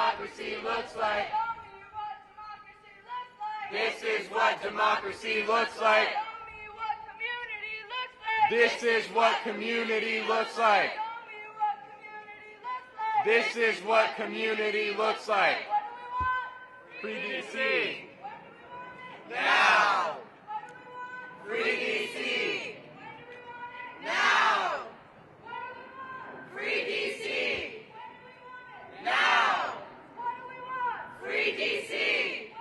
democracy looks like. This is what democracy looks like. This is what community looks like. This is what community looks like. Free DC. Now. Free DC. Now. Free DC. Now. Free DC.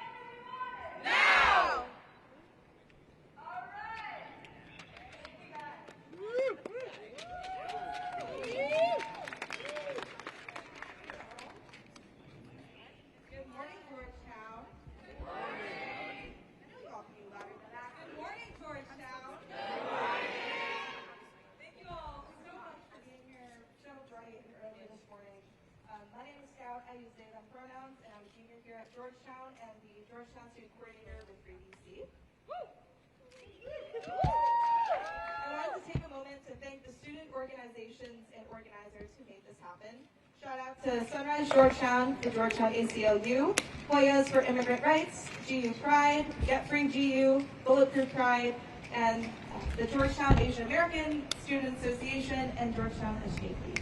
Now. I use they, them pronouns, and I'm a junior here at Georgetown and the Georgetown Student Coordinator with Free DC. I wanted to take a moment to thank the student organizations and organizers who made this happen. Shout out to Sunrise Georgetown, the Georgetown ACLU, Hoyas for Immigrant Rights, GU Pride, Get Free GU, Bulletproof Pride, and the Georgetown Asian American Student Association and Georgetown SJP.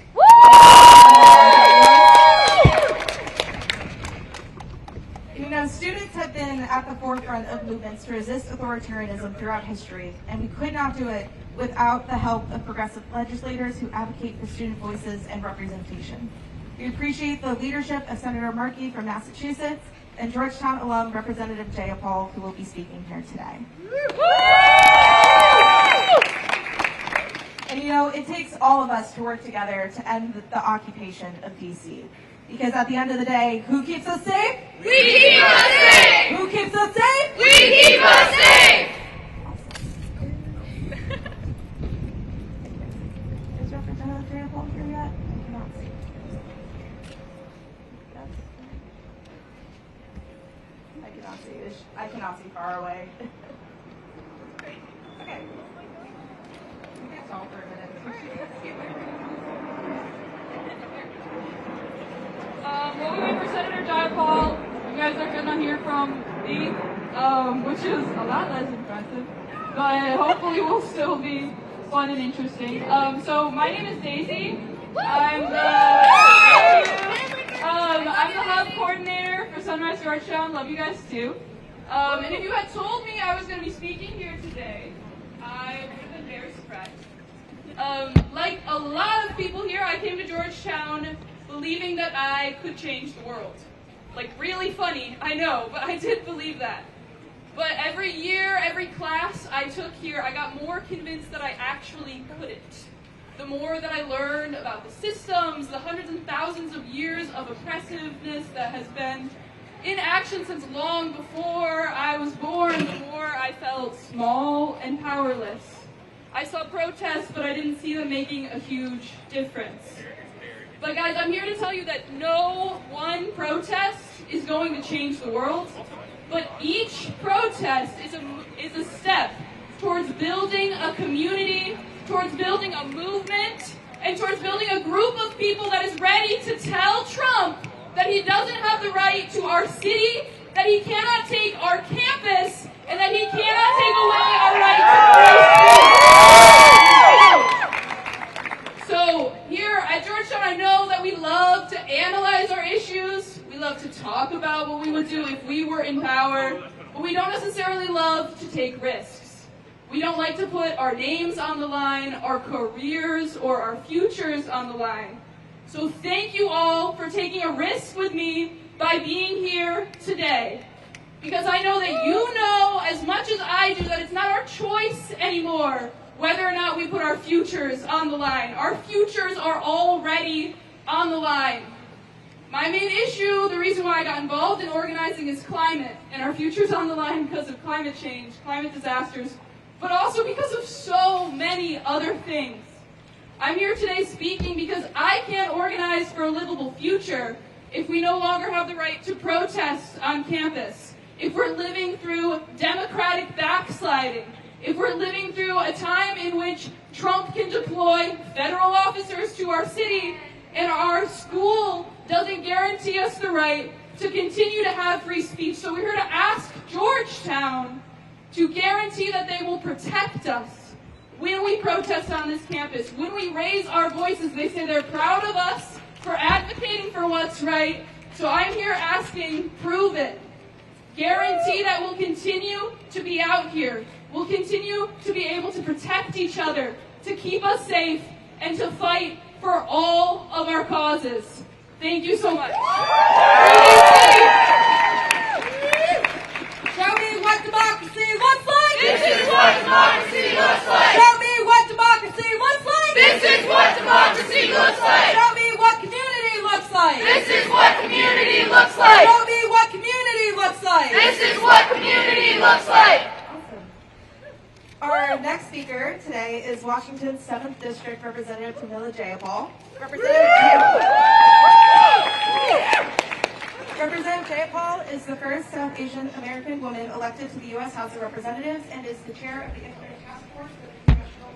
You know, students have been at the forefront of movements to resist authoritarianism throughout history, and we could not do it without the help of progressive legislators who advocate for student voices and representation. We appreciate the leadership of Senator Markey from Massachusetts and Georgetown alum Representative Jayapal, who will be speaking here today. And you know, it takes all of us to work together to end the occupation of DC. Because at the end of the day, who keeps us safe? We keep us safe! Who keeps us safe? We keep us safe! Is Representative Jayapal here yet? I cannot see. I cannot see. I cannot see far away. Okay. We can talk for a minute. While we wait for Senator Jayapal, you guys are going to hear from me, which is a lot less impressive, but hopefully will still be fun and interesting. So my name is Daisy. I'm the hub coordinator for Sunrise Georgetown. Love you guys too. And if you had told me I was going to be speaking here today, I would have been very surprised. Like a lot of people here, I came to Georgetown believing that I could change the world. Like, really funny, I know, but I did believe that. But every year, every class I took here, I got more convinced that I actually couldn't. The more that I learned about the systems, the hundreds and thousands of years of oppressiveness that has been in action since long before I was born, before I felt small and powerless. I saw protests, but I didn't see them making a huge difference. But guys, I'm here to tell you that no one protest is going to change the world, but each protest is a step towards building a community, towards building a movement, and towards building a group of people that is ready to tell Trump that he doesn't have the right to our city, that he cannot take our campus, and that he cannot take away our right to free speech. So here at Georgetown, I know that we love to analyze our issues. We love to talk about what we would do if we were in power, but we don't necessarily love to take risks. We don't like to put our names on the line, our careers, or our futures on the line. So thank you all for taking a risk with me by being here today. Because I know that you know as much as I do that it's not our choice anymore whether or not we put our futures on the line. Our futures are already on the line. My main issue, the reason why I got involved in organizing is climate, and our future's on the line because of climate change, climate disasters, but also because of so many other things. I'm here today speaking because I can't organize for a livable future if we no longer have the right to protest on campus, if we're living through democratic backsliding, if we're living through a time in which Trump can deploy federal officers to our city and our school doesn't guarantee us the right to continue to have free speech. So we're here to ask Georgetown to guarantee that they will protect us when we protest on this campus, when we raise our voices. They say they're proud of us for advocating for what's right. So I'm here asking, prove it. Guarantee that we'll continue to be out here. We'll continue to be able to protect each other, to keep us safe, and to fight for all of our causes. Thank you so much. Show me what democracy looks like! This is what democracy looks like! Show me what democracy looks like! This is what democracy looks like! Show me what community looks like! This is what community looks like! Show me what community looks like! This is what community looks like! Our next speaker today is Washington's 7th District Representative Pramila Jayapal. Representative Jayapal is the first South Asian American woman elected to the U.S. House of Representatives and is the chair of the Immigrant Task Force for the Congressional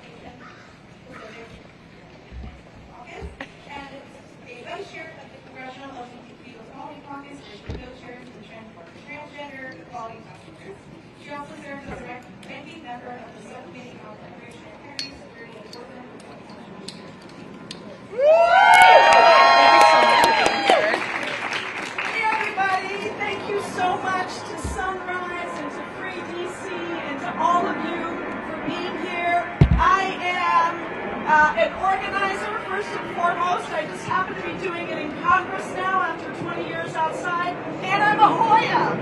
Caucus, and is a vice chair of the Congressional LGBT Equality Caucus and is the co-chair of the Transgender Equality Task Force. She also serves as a ranking member of the Subcommittee on Immigration, Security, and Enforcement. Hey everybody, thank you so much to Sunrise and to Free DC and to all of you for being here. I am an organizer first and foremost. I just happen to be doing it in Congress now after 20 years outside, and I'm a Hoya.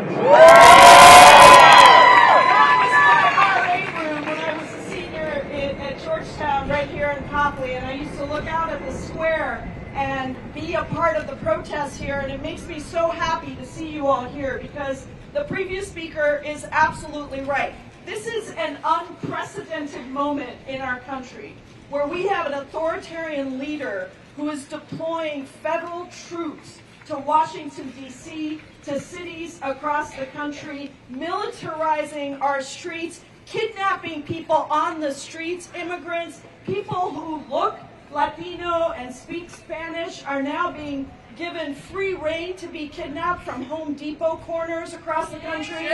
Georgetown right here in Copley, and I used to look out at the square and be a part of the protest here, and it makes me so happy to see you all here because the previous speaker is absolutely right. This is an unprecedented moment in our country where we have an authoritarian leader who is deploying federal troops to Washington, D.C., to cities across the country, militarizing our streets, kidnapping people on the streets, immigrants, people who look Latino and speak Spanish are now being given free rein to be kidnapped from Home Depot corners across the country. Yay!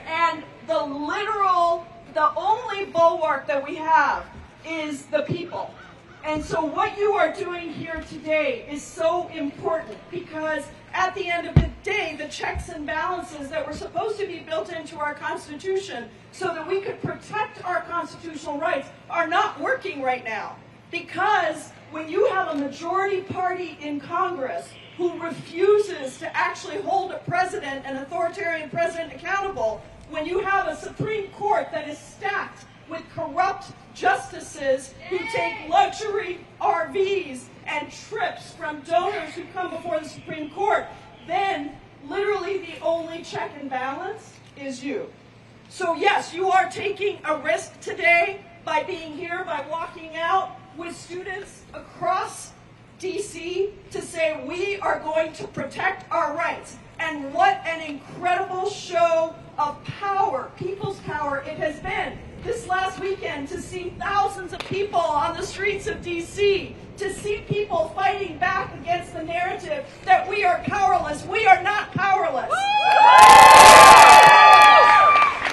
And the only bulwark that we have is the people. And so what you are doing here today is so important because at the end of the day, the checks and balances that were supposed to be built into our Constitution so that we could protect our constitutional rights are not working right now. Because when you have a majority party in Congress who refuses to actually hold a president, an authoritarian president, accountable, when you have a Supreme Court that is stacked with corrupt justices who take luxury RVs and trips from donors who come before the Supreme Court, then literally the only check and balance is you. So yes, you are taking a risk today by being here, by walking out with students across DC to say we are going to protect our rights. And what an incredible show of power, people's power it has been this last weekend to see thousands of people on the streets of DC, to see people fighting back against the narrative that we are powerless. We are not powerless.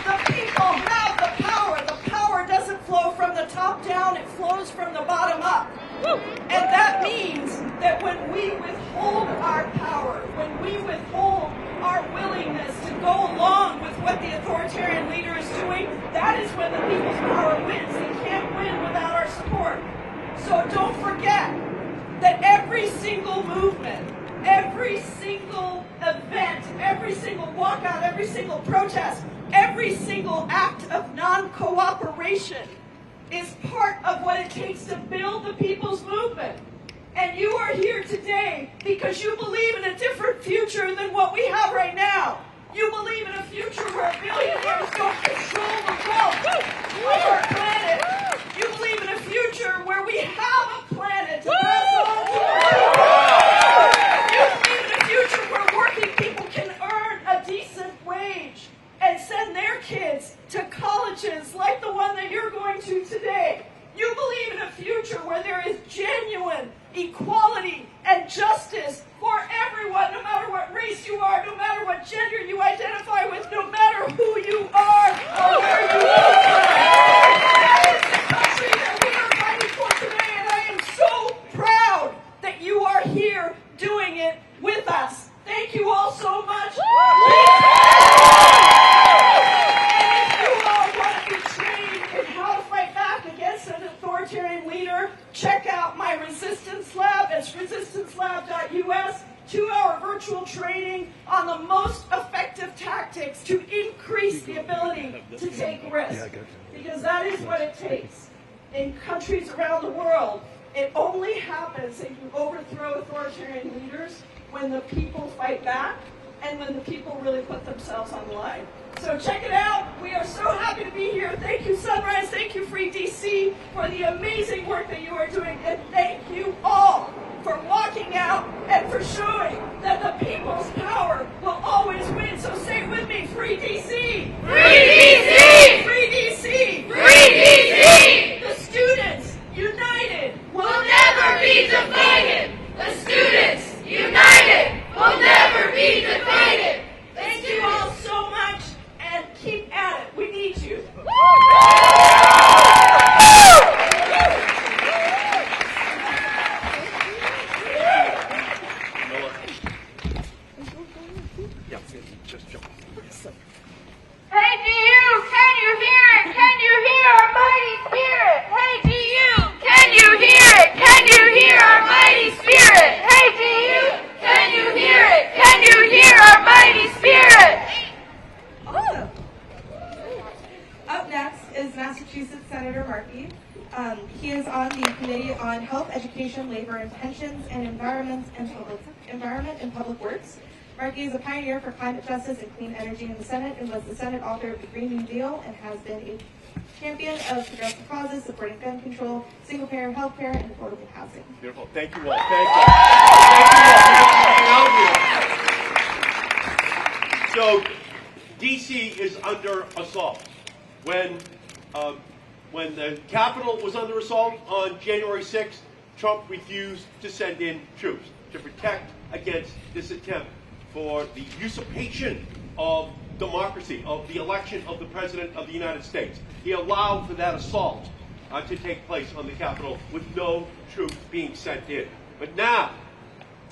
The people have the power. The power doesn't flow from the top down, it flows from the bottom up. And that means that when we withhold our power, when we withhold our willingness to go along with what the authoritarian leader is doing, that is when the people's power wins. They can't win without our support. So don't forget that every single movement, every single event, every single walkout, every single protest, every single act of non-cooperation is part of what it takes to build the people's movement. And you are here today because you believe in a different future than what we have right now. You believe in a future where billionaires don't control the wealth of our planet. You believe in a future where we have a planet to pass on to our people. You believe in a future where working people can earn a decent wage and send their kids to colleges like the one that you're going to today. You believe in a future where there is genuine equality virtual training on the most effective tactics to increase the ability to take risks. Because that is what it takes. In countries around the world, it only happens if you overthrow authoritarian leaders when the people fight back and when the people really put themselves on the line. So check it out. We are so happy to be here. Thank you, Sunrise. Thank you, Free DC, for the amazing work that you are doing. And thank you all for walking out and for showing that the people's power will always win. So say it with me, Free DC! Free DC! Free DC! Free DC! The students, united, Will never be divided. The students, united, will never be divided. Thank you all so much, and keep at it. We need you. Hey, DU, can you hear it? Can you hear our mighty spirit? Hey, DU, can you hear it? Can you hear our mighty spirit? Hey, DU, can you hear it? Can you hear our mighty spirit? Up next is Massachusetts Senator Markey. He is on the Committee on Health, Education, Labor and Pensions, and Environment and Public Works. Markey is a pioneer for climate justice and clean energy in the Senate and was the Senate author of the Green New Deal and has been a champion of progressive causes supporting gun control, single-payer health care, and affordable housing. Beautiful. Thank you all. Thank you. Thank you all for being out here. So, D.C. is under assault. When the Capitol was under assault on January 6th, Trump refused to send in troops to protect against this attempt for the usurpation of democracy, of the election of the President of the United States. He allowed for that assault to take place on the Capitol with no troops being sent in. But now,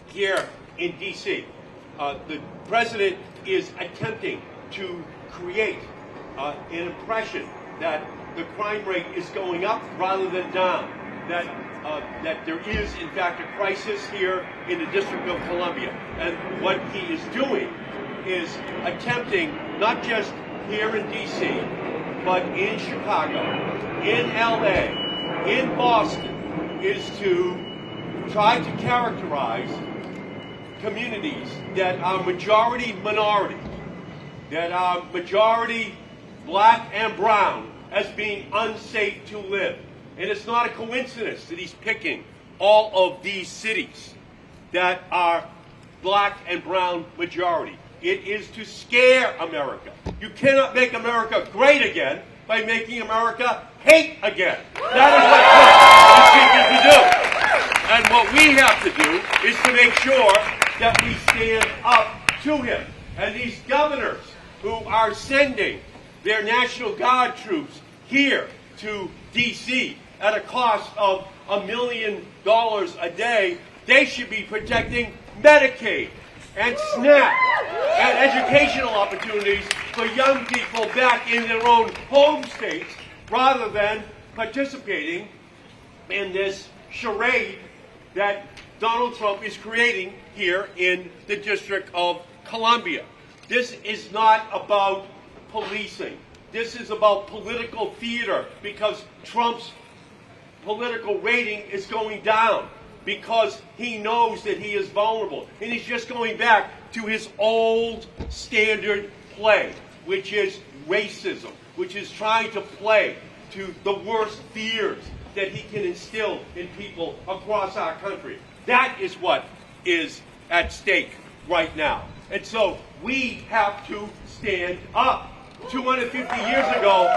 here in D.C., the President is attempting to create an impression that the crime rate is going up rather than down, that there is, in fact, a crisis here in the District of Columbia. And what he is doing is attempting, not just here in D.C., but in Chicago, in L.A., in Boston, is to try to characterize communities that are majority minority, that are majority black and brown, as being unsafe to live. And it's not a coincidence that he's picking all of these cities that are black and brown majority. It is to scare America. You cannot make America great again by making America hate again. That is what Trump is seeking to do. And what we have to do is to make sure that we stand up to him. And these governors who are sending their National Guard troops here to D.C. at a cost of $1 million a day, they should be protecting Medicaid and SNAP and educational opportunities for young people back in their own home states rather than participating in this charade that Donald Trump is creating here in the District of Columbia. This is not about policing. This is about political theater because Trump's political rating is going down because he knows that he is vulnerable. And he's just going back to his old standard play, which is racism, which is trying to play to the worst fears that he can instill in people across our country. That is what is at stake right now. And so we have to stand up. 250 years ago,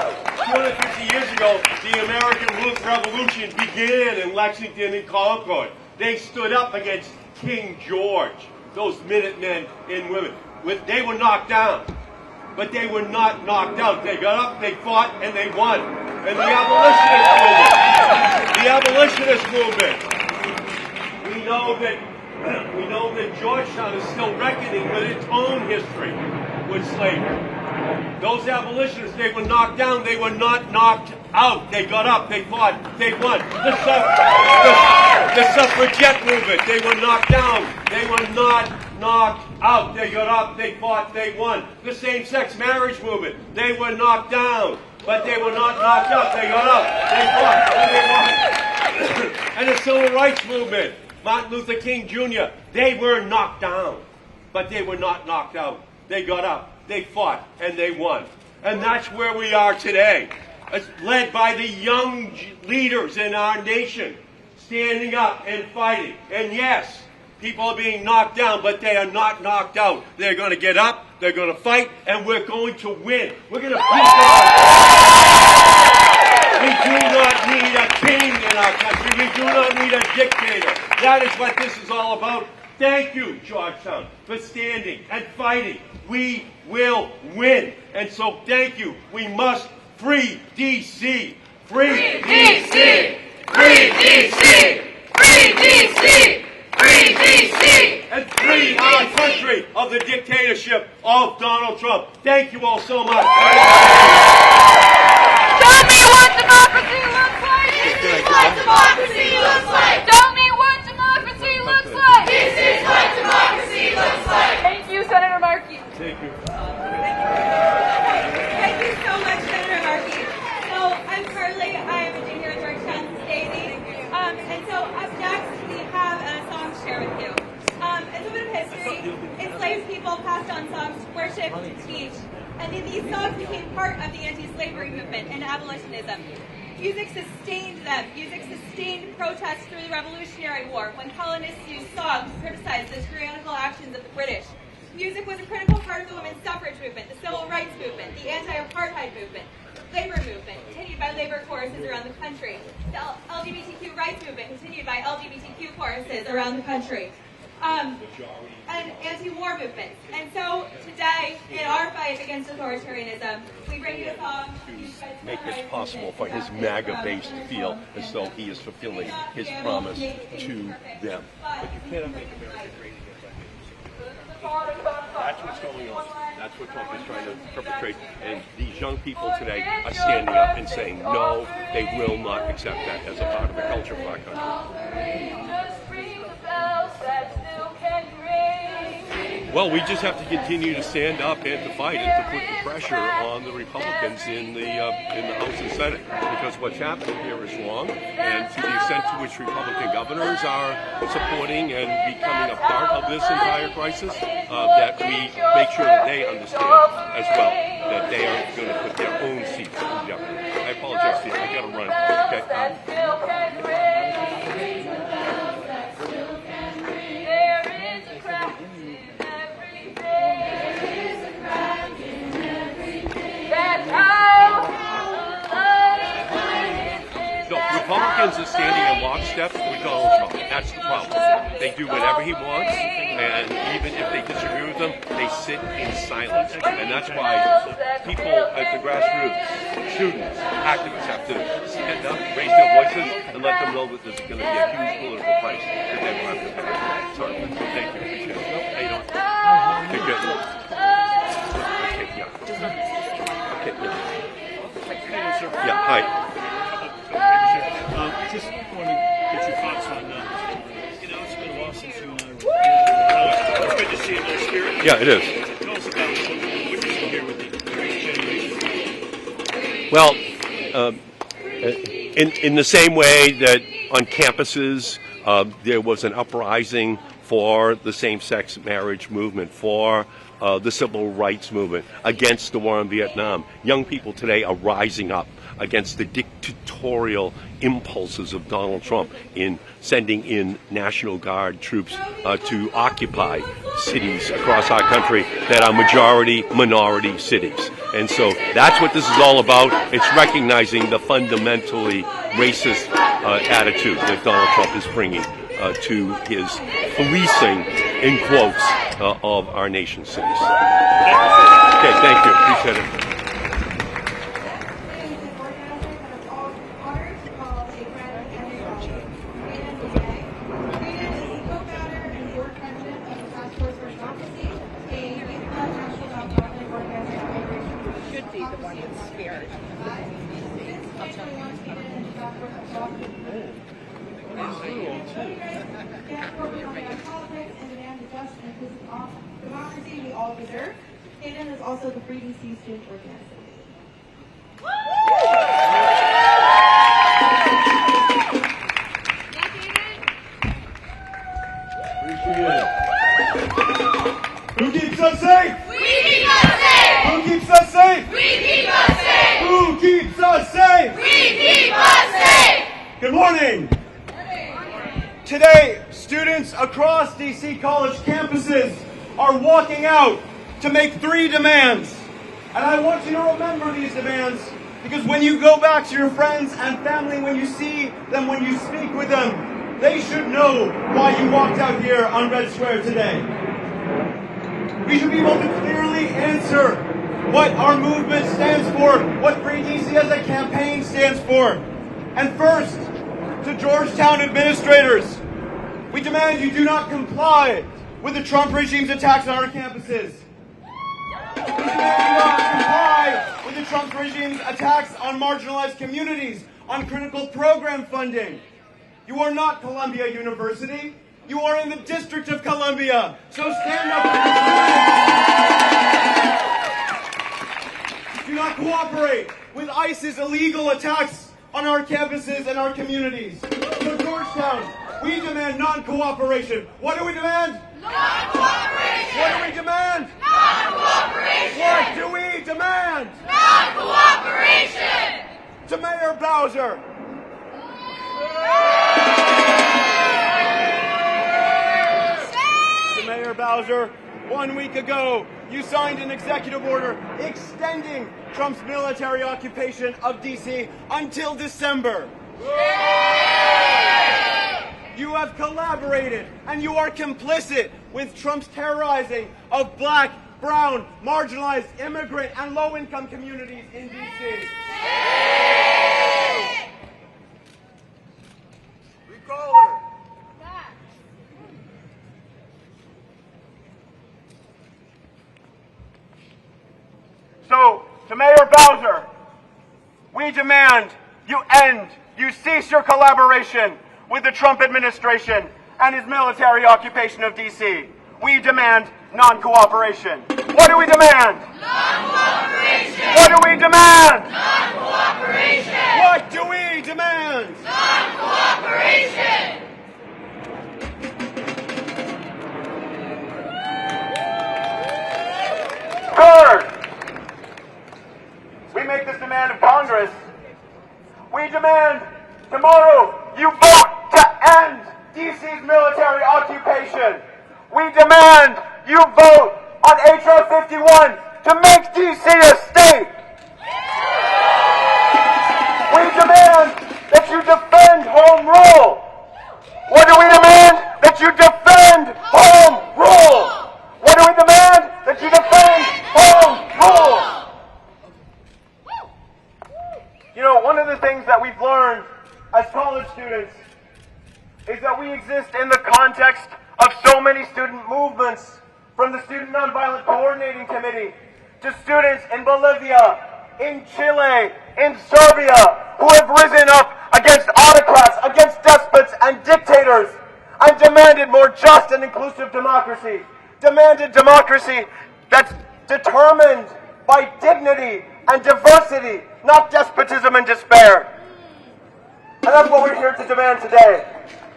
the American Revolution began in Lexington and Concord. They stood up against King George, those Minutemen and women. They were knocked down, but they were not knocked out. They got up, they fought, and they won. And the abolitionist movement, we know that Georgetown is still reckoning with its own history with slavery. Those abolitionists, they were knocked down, they were not knocked out. They got up, they fought, they won. The suffragette movement, they were knocked down, they were not knocked out. They got up, they fought, they won. The same-sex marriage movement, they were knocked down, but they were not knocked out. They got up, they fought, and they won. And the civil rights movement, Martin Luther King Jr., they were knocked down, but they were not knocked out. They got up, they fought, and they won. And that's where we are today. It's led by the young leaders in our nation, standing up and fighting. And yes, people are being knocked down, but they are not knocked out. They're going to get up, they're going to fight, and we're going to win. We're going to beat them. We do not need a king in our country. We do not need a dictator. That is what this is all about. Thank you, Georgetown, for standing and fighting. We will win. And so thank you. We must free D.C. Free D.C. Free D.C. Free D.C. Free D.C. And free our country of the dictatorship of Donald Trump. Thank you all so much. Tell me what democracy looks like! This is what democracy looks like! Tell me what democracy looks like! This is what democracy looks like! Thank you, Senator Markey. Thank you. Thank you so much, Senator Markey. So I'm Carly. I'm a junior at Georgetown Daisy. And so up next we have a song to share with you. As a bit of history, enslaved people passed on songs to worship, to teach, and then these songs became part of the anti-slavery movement and abolitionism. Music sustained them. Music sustained protests through the Revolutionary War when colonists used songs to criticize the tyrannical actions of the British. Music was a critical part of the women's suffrage movement, the civil rights movement, the anti-apartheid movement, the labor movement, continued by labor choruses around the country, the LGBTQ rights movement, continued by LGBTQ choruses around the country, and anti-war movements. And so today, in our fight against authoritarianism, we bring you a song To make it possible for his MAGA base to feel as though he is fulfilling his promise to them. But you cannot make America great again. That's what's going on. That's what Trump is trying to perpetrate. And these young people today are standing up and saying, no, they will not accept that as a part of the culture of our country. Well, we just have to continue to stand up and to fight and to put the pressure on the Republicans in the House and Senate, because what's happening here is wrong, and to the extent to which Republican governors are supporting and becoming a part of this entire crisis, that we make sure that they understand as well that they are going to put their own seats in jeopardy. I apologize to you. I got to run. Okay. Republicans are standing in lockstep with Donald Trump. That's the problem. They do whatever he wants, and even if they disagree with him, they sit in silence. And that's why people at the grassroots, students, activists have to stand up, raise their voices, and let them know that there's going to be a huge political price that they will have to pay. Sorry. So thank you. Appreciate it. How you doing? Okay, good. Okay, yeah. Yeah, hi. Just want to get your thoughts on, it's been a while since you it's good to see you in spirit. Yeah, it is. Tell us about what you're doing here with the generation. Well, in the same way that on campuses there was an uprising for the same-sex marriage movement, for the civil rights movement, against the war in Vietnam, young people today are rising up against the dictatorial impulses of Donald Trump in sending in National Guard troops to occupy cities across our country that are majority-minority cities. And so that's what this is all about. It's recognizing the fundamentally racist attitude that Donald Trump is bringing to his policing, in quotes, of our nation's cities. Okay, thank you. Appreciate it. just and inclusive democracy we all deserve. Hampton is also the Free DC student organization. Who keeps us safe? We keep us safe! Who keeps us safe? We keep us safe! Who keeps us safe? We keep us safe! Good morning. Today, students across DC college campuses are walking out to make 3 demands. And I want you to remember these demands because when you go back to your friends and family, when you see them, when you speak with them, they should know why you walked out here on Red Square today. We should be able to clearly answer what our movement stands for, what Free DC as a campaign stands for. And first, to Georgetown administrators, we demand you do not comply with the Trump regime's attacks on our campuses. We demand you not comply with the Trump regime's attacks on marginalized communities, on critical program funding. You are not Columbia University. You are in the District of Columbia. So stand up for your students. Do not cooperate with ICE's illegal attacks on our campuses and our communities. So Georgetown, we demand non-cooperation. What do we demand? Non-cooperation! What do we demand? Non-cooperation! What do we demand? Non-cooperation! To Mayor Bowser. To Mayor Bowser, 1 week ago, you signed an executive order extending Trump's military occupation of DC until December. You have collaborated and you are complicit with Trump's terrorizing of black, brown, marginalized, immigrant, and low-income communities in DC. Recall her. So, to Mayor Bowser, we demand you cease your collaboration with the Trump administration and his military occupation of DC. We demand non-cooperation. What do we demand? Non-cooperation! What do we demand? Non-cooperation! What do we demand? Non-cooperation! Third, we make this demand of Congress. We demand tomorrow you vote to end DC's military occupation. We demand you vote on H.R. 51 to make DC a state. We demand that you defend home rule. What do we demand? That you defend home rule. What do we demand? That you defend home rule. You know, one of the things that we've learned as college students is that we exist in the context of so many student movements, from the Student Nonviolent Coordinating Committee to students in Bolivia, in Chile, in Serbia, who have risen up against autocrats, against despots and dictators, and demanded more just and inclusive democracy, demanded democracy that's determined by dignity and diversity, not despotism and despair. And that's what we're here to demand today.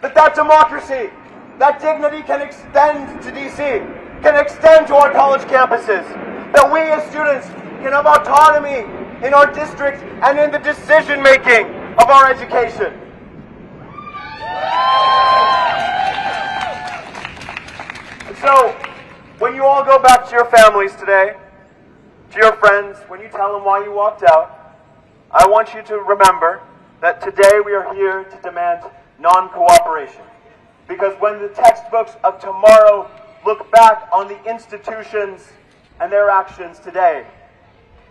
That democracy, that dignity can extend to DC, can extend to our college campuses. That we as students can have autonomy in our district and in the decision making of our education. And so, when you all go back to your families today, to your friends, when you tell them why you walked out, I want you to remember that today we are here to demand non-cooperation. Because when the textbooks of tomorrow look back on the institutions and their actions today,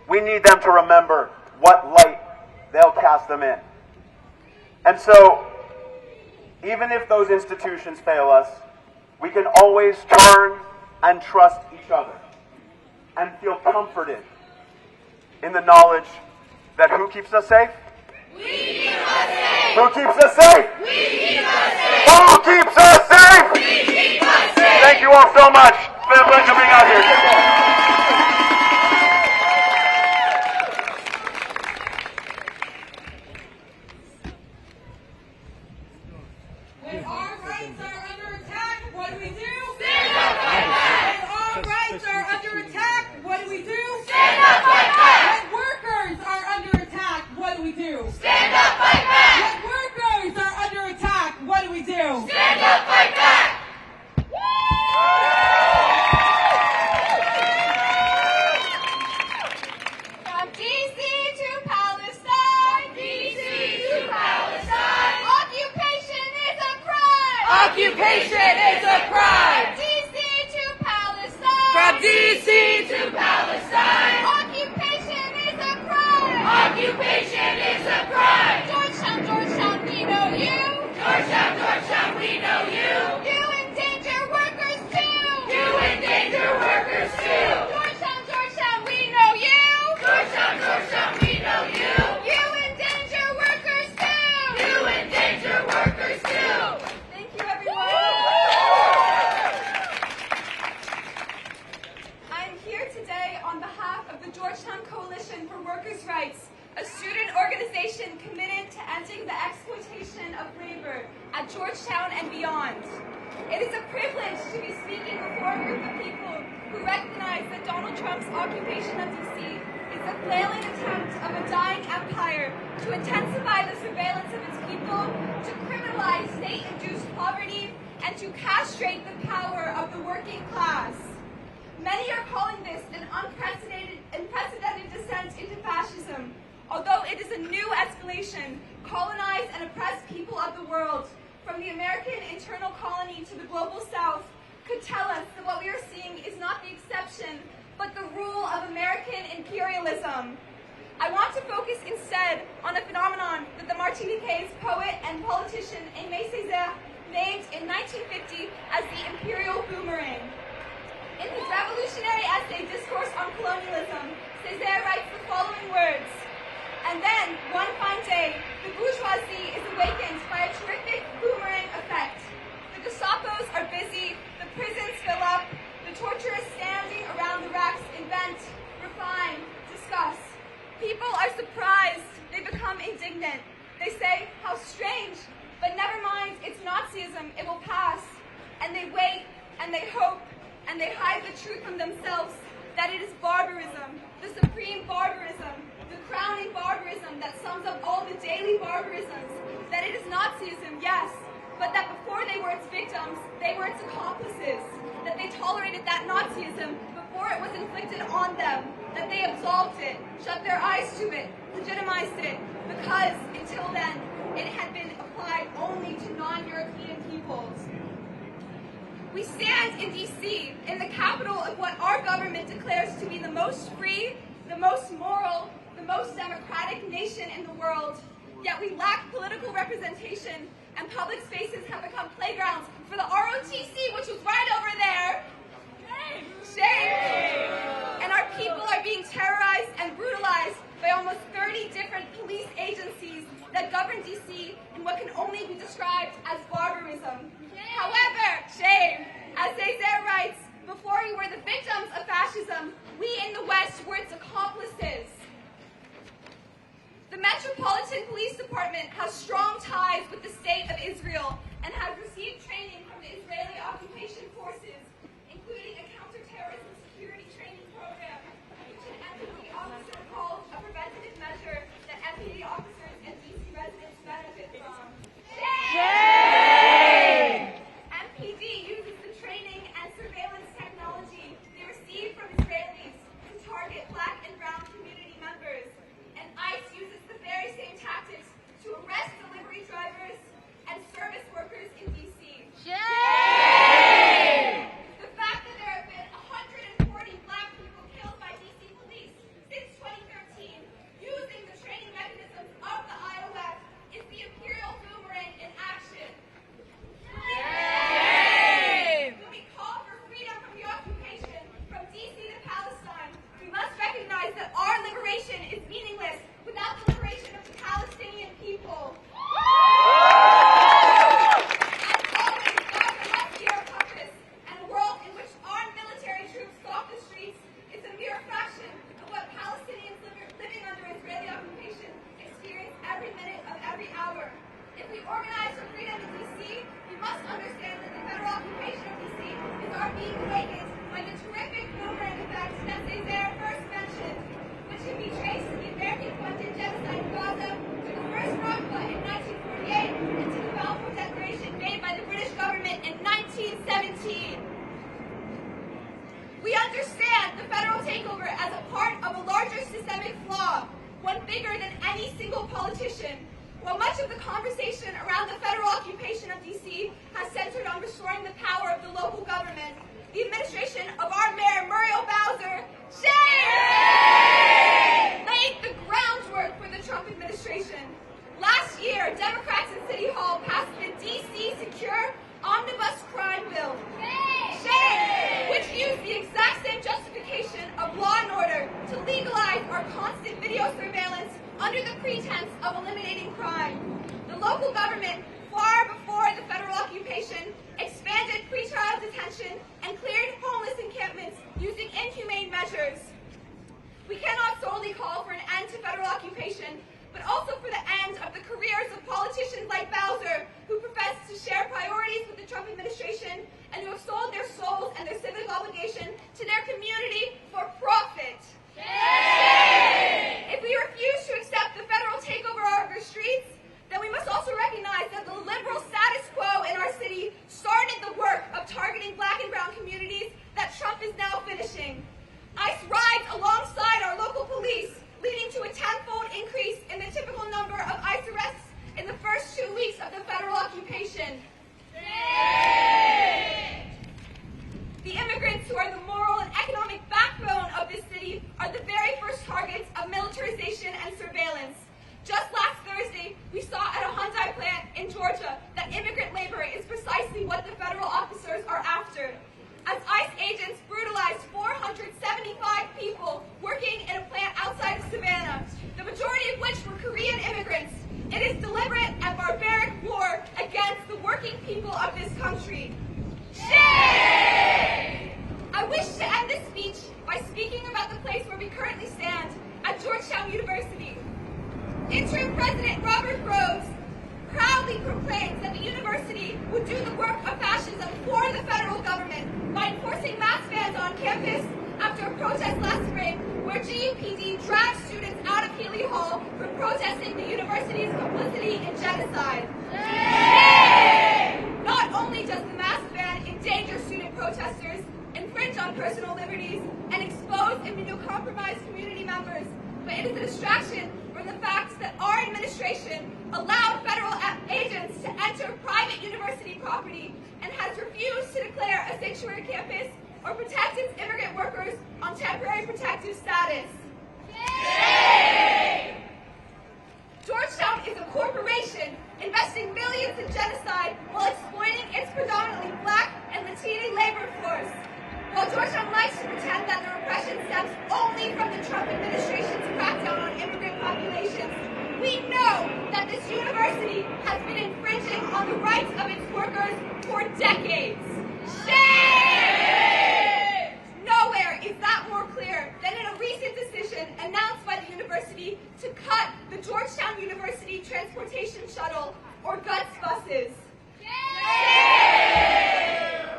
we need them to remember what light they'll cast them in. And so, even if those institutions fail us, we can always turn and trust each other and feel comforted in the knowledge that who keeps us safe? We keep us safe! Who keeps us safe? We keep us safe! Who keeps us safe? We keep us safe! Thank you all so much. It's been a pleasure being out here. When our rights are under attack, what do we do? Stand up, fight back! When our rights are under attack, what do we do? Stand up, fight back! When workers are under attack, what do we do? Stand up, fight back! When workers are under attack, what do we do? Stand up, fight back! From DC to Palestine, DC to Palestine, occupation is a crime. Occupation is a crime! From DC to Palestine, From DC to Palestine, occupation is a crime. occupation is a crime! Georgetown, Georgetown, we know you. Georgetown, Georgetown, we know you! You endanger workers too. You endanger workers too! Georgetown, Georgetown, we know you. Georgetown, Georgetown, we know you! You endanger workers too. You endanger workers too! Thank you, everyone. I'm here today on behalf of the Georgetown Coalition for Workers' Rights, a student organization committed to ending the exploitation of labor at Georgetown and beyond. It is a privilege to be speaking before a group of people who recognize that Donald Trump's occupation of D.C. is a flailing attempt of a dying empire to intensify the surveillance of its people, to criminalize state-induced poverty, and to castrate the power of the working class. Many are calling this an unprecedented descent into fascism, although it is a new escalation, colonized and oppressed people of the world, from the American internal colony to the global south, could tell us that what we are seeing is not the exception, but the rule of American imperialism. I want to focus instead on a phenomenon that the Martiniquais poet and politician Aimé Césaire named in 1950 as the imperial boomerang. In his revolutionary essay, Discourse on Colonialism, Césaire writes the following words: "And then, one fine day, the bourgeoisie is awakened by a terrific boomerang effect. The Gestapos are busy, the prisons fill up, the torturers standing around the racks invent, refine, discuss. People are surprised, they become indignant. They say, how strange, but never mind, it's Nazism, it will pass. And they wait, and they hope, and they hide the truth from themselves, that it is barbarism, the supreme barbarism, the crowning barbarism that sums up all the daily barbarisms, that it is Nazism, yes, but that before they were its victims, they were its accomplices, that they tolerated that Nazism before it was inflicted on them, that they absolved it, shut their eyes to it, legitimized it, because until then, it had been applied only to non-European peoples. We stand in D.C., in the capital of what our government declares to be the most free, the most moral, the most democratic nation in the world. Yet we lack political representation, and public spaces have become playgrounds for the ROTC, which was right over there. Shame. And our people are being terrorized and brutalized by almost 30 different police agencies that govern D.C. in what can only be described as barbarism. However, shame, as Césaire writes, before we were the victims of fascism, we in the West were its accomplices. The Metropolitan Police Department has strong ties with the State of Israel and has received training from the Israeli occupation forces, including a counterterrorism security training program, which an MPD officer calls a preventative measure that MPD officers and DC residents benefit from. Shame! MPD uses the training and surveillance technology they receive from Israelis to target Black and brown community members, and ICE uses the very same tactics to arrest delivery drivers and service workers in DC. We understand the federal takeover as a part of a larger systemic flaw, one bigger than any single politician. While much of the conversation around the federal occupation of D.C. has centered on restoring the power of the local government, the administration of our Mayor Muriel Bowser, laid the groundwork for the Trump administration. Last year, Democrats in City Hall passed the D.C. Secure Omnibus Crime Bill, which used the exact same justification of law and order to legalize our constant video surveillance under the pretense of eliminating crime. The local government, far before the federal occupation, expanded pretrial detention and cleared homeless encampments using inhumane measures. We cannot solely call for an end to federal occupation, but also for the end of the careers of politicians like Bowser, who profess to share priorities with the Trump administration and who have sold their souls and their civic obligation to their community for profit. If we refuse to accept the federal takeover of our streets, then we must also recognize that the liberal status quo in our city started the work of targeting black and brown communities that Trump is now finishing. ICE rides alongside our local police, leading to a tenfold increase in the typical number of ICE arrests in the first 2 weeks of the federal occupation. The immigrants who are the moral and economic backbone of this city are the very first targets of militarization and surveillance. Just last Thursday, we saw at a Hyundai plant in Georgia that immigrant labor is precisely what the federal officers are after. As ICE agents brutalized 475 people working in a plant outside of Savannah, the majority of which were Korean immigrants, it is deliberate and barbaric war against the working people of this country. Shame! I wish to end this speech by speaking about the place where we currently stand at Georgetown University. Interim President Robert Groves proudly proclaims that the university would do the work of fascism for the federal government by enforcing mask bans on campus after a protest last spring where GUPD dragged students out of Healy Hall for protesting the university's complicity in genocide. Not only does the mask ban endanger student protesters, infringe on personal liberties, and expose immunocompromised community members, but it is a distraction from the fact that our administration allowed federal agents to enter private university property and has refused to declare a sanctuary campus or protect its immigrant workers on temporary protective status. Yay! Georgetown is a corporation investing millions in genocide while exploiting its predominantly black and Latino labor force. While Georgetown likes to pretend that the repression stems only from the Trump administration's crackdown on immigrant populations, we know that this university has been infringing on the rights of its workers for decades. Shame! Nowhere is that more clear than in a recent decision announced by the university to cut the Georgetown University Transportation Shuttle, or GUTS buses.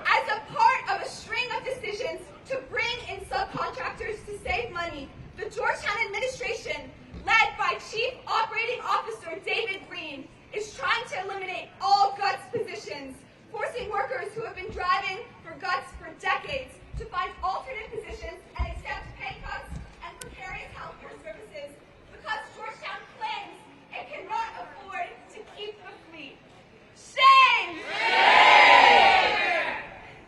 As a part of a string of decisions to bring in subcontractors to save money, the Georgetown administration, led by Chief Operating Officer David Green, is trying to eliminate all GUTS positions, forcing workers who have been driving for GUTS for decades to find alternate positions and accept pay cuts and precarious healthcare services because Georgetown claims it cannot afford to keep the fleet. Shame!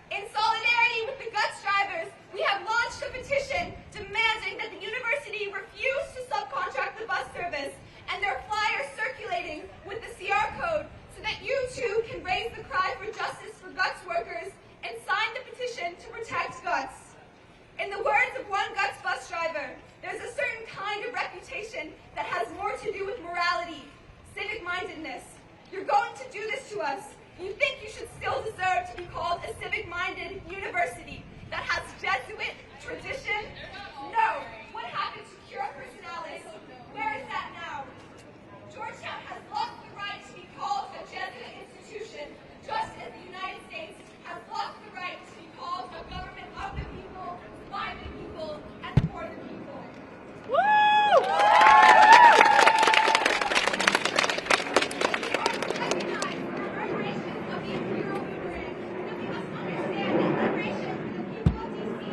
In solidarity with the GUTS drivers, we have launched a petition demanding that the university refuse to subcontract the bus service and their flyers circulating with the CR code so that you too can raise the cry for justice for GUTS workers and sign the petition to protect GUTS. In the words of one GUTS bus driver, there's a certain kind of reputation that has more to do with morality, civic-mindedness. You're going to do this to us. You think you should still deserve to be called a civic-minded university that has Jesuit tradition? No. What happened to cura personalis? Where is that now? Georgetown has lost the right to be called a Jesuit institution, just as the United States has lost the right to be called a government of the people, by the people, and for the people. Woo! Of the imperial movement, that we must understand that liberation for the people of D.C.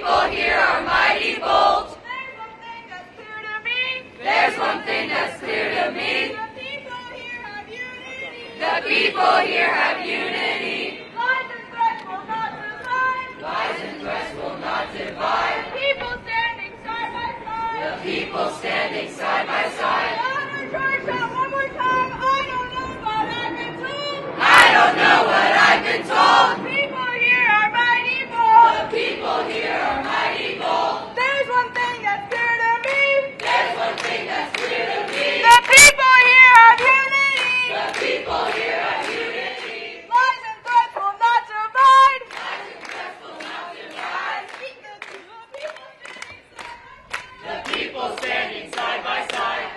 people here are mighty bold. There's one thing that's clear to me. There's one thing that's clear to me. The people here have unity. The people here have unity. Lies and threats will not divide. Lies and threats will not divide. People standing side by side. The people standing side by side. One more time. I don't know what I've been told. The people here are mighty bold. The people here are mighty bold. There's one thing that's clear to me. There's one thing that's clear to me. The people here have unity. The people here have unity. Lies and threats will not divide. Lies and threats will not divide. The people standing side by side.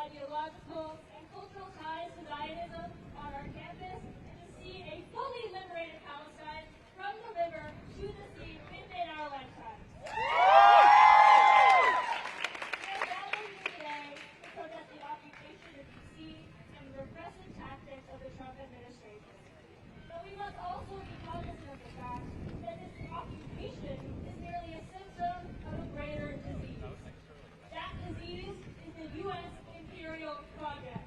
Ideological and cultural ties to Zionism on our campus, and to see a fully liberated Palestine from the river to the sea within our lifetime. We are gathered here today to protest the occupation of D.C. and the repressive tactics of the Trump administration. But we must also be cognizant of the fact that this occupation is merely a symptom of a greater disease. That disease is the U.S. imperial project.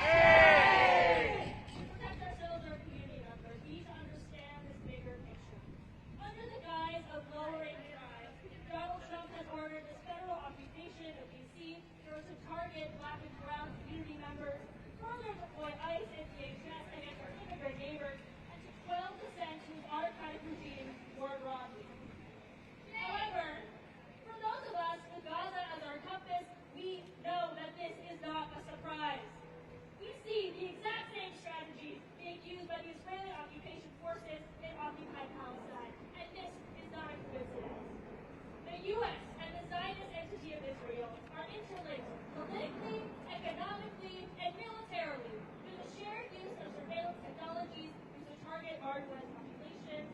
Hey! To protect ourselves or community members, we need to understand this bigger picture. Under the guise of lowering crime, Donald Trump has ordered this federal occupation of D.C. to target Black and brown community members, further deploy ICE and DHS against our immigrant neighbors, and to quell dissent to his autocratic regime more broadly. However, for those of us with Gaza as our compass, we know that this is not a surprise. We see the exact same strategies being used by the Israeli occupation forces in occupied Palestine, and this is not a coincidence. The U.S. and the Zionist entity of Israel are interlinked politically, economically, and militarily through the shared use of surveillance technologies used to target marginalized populations,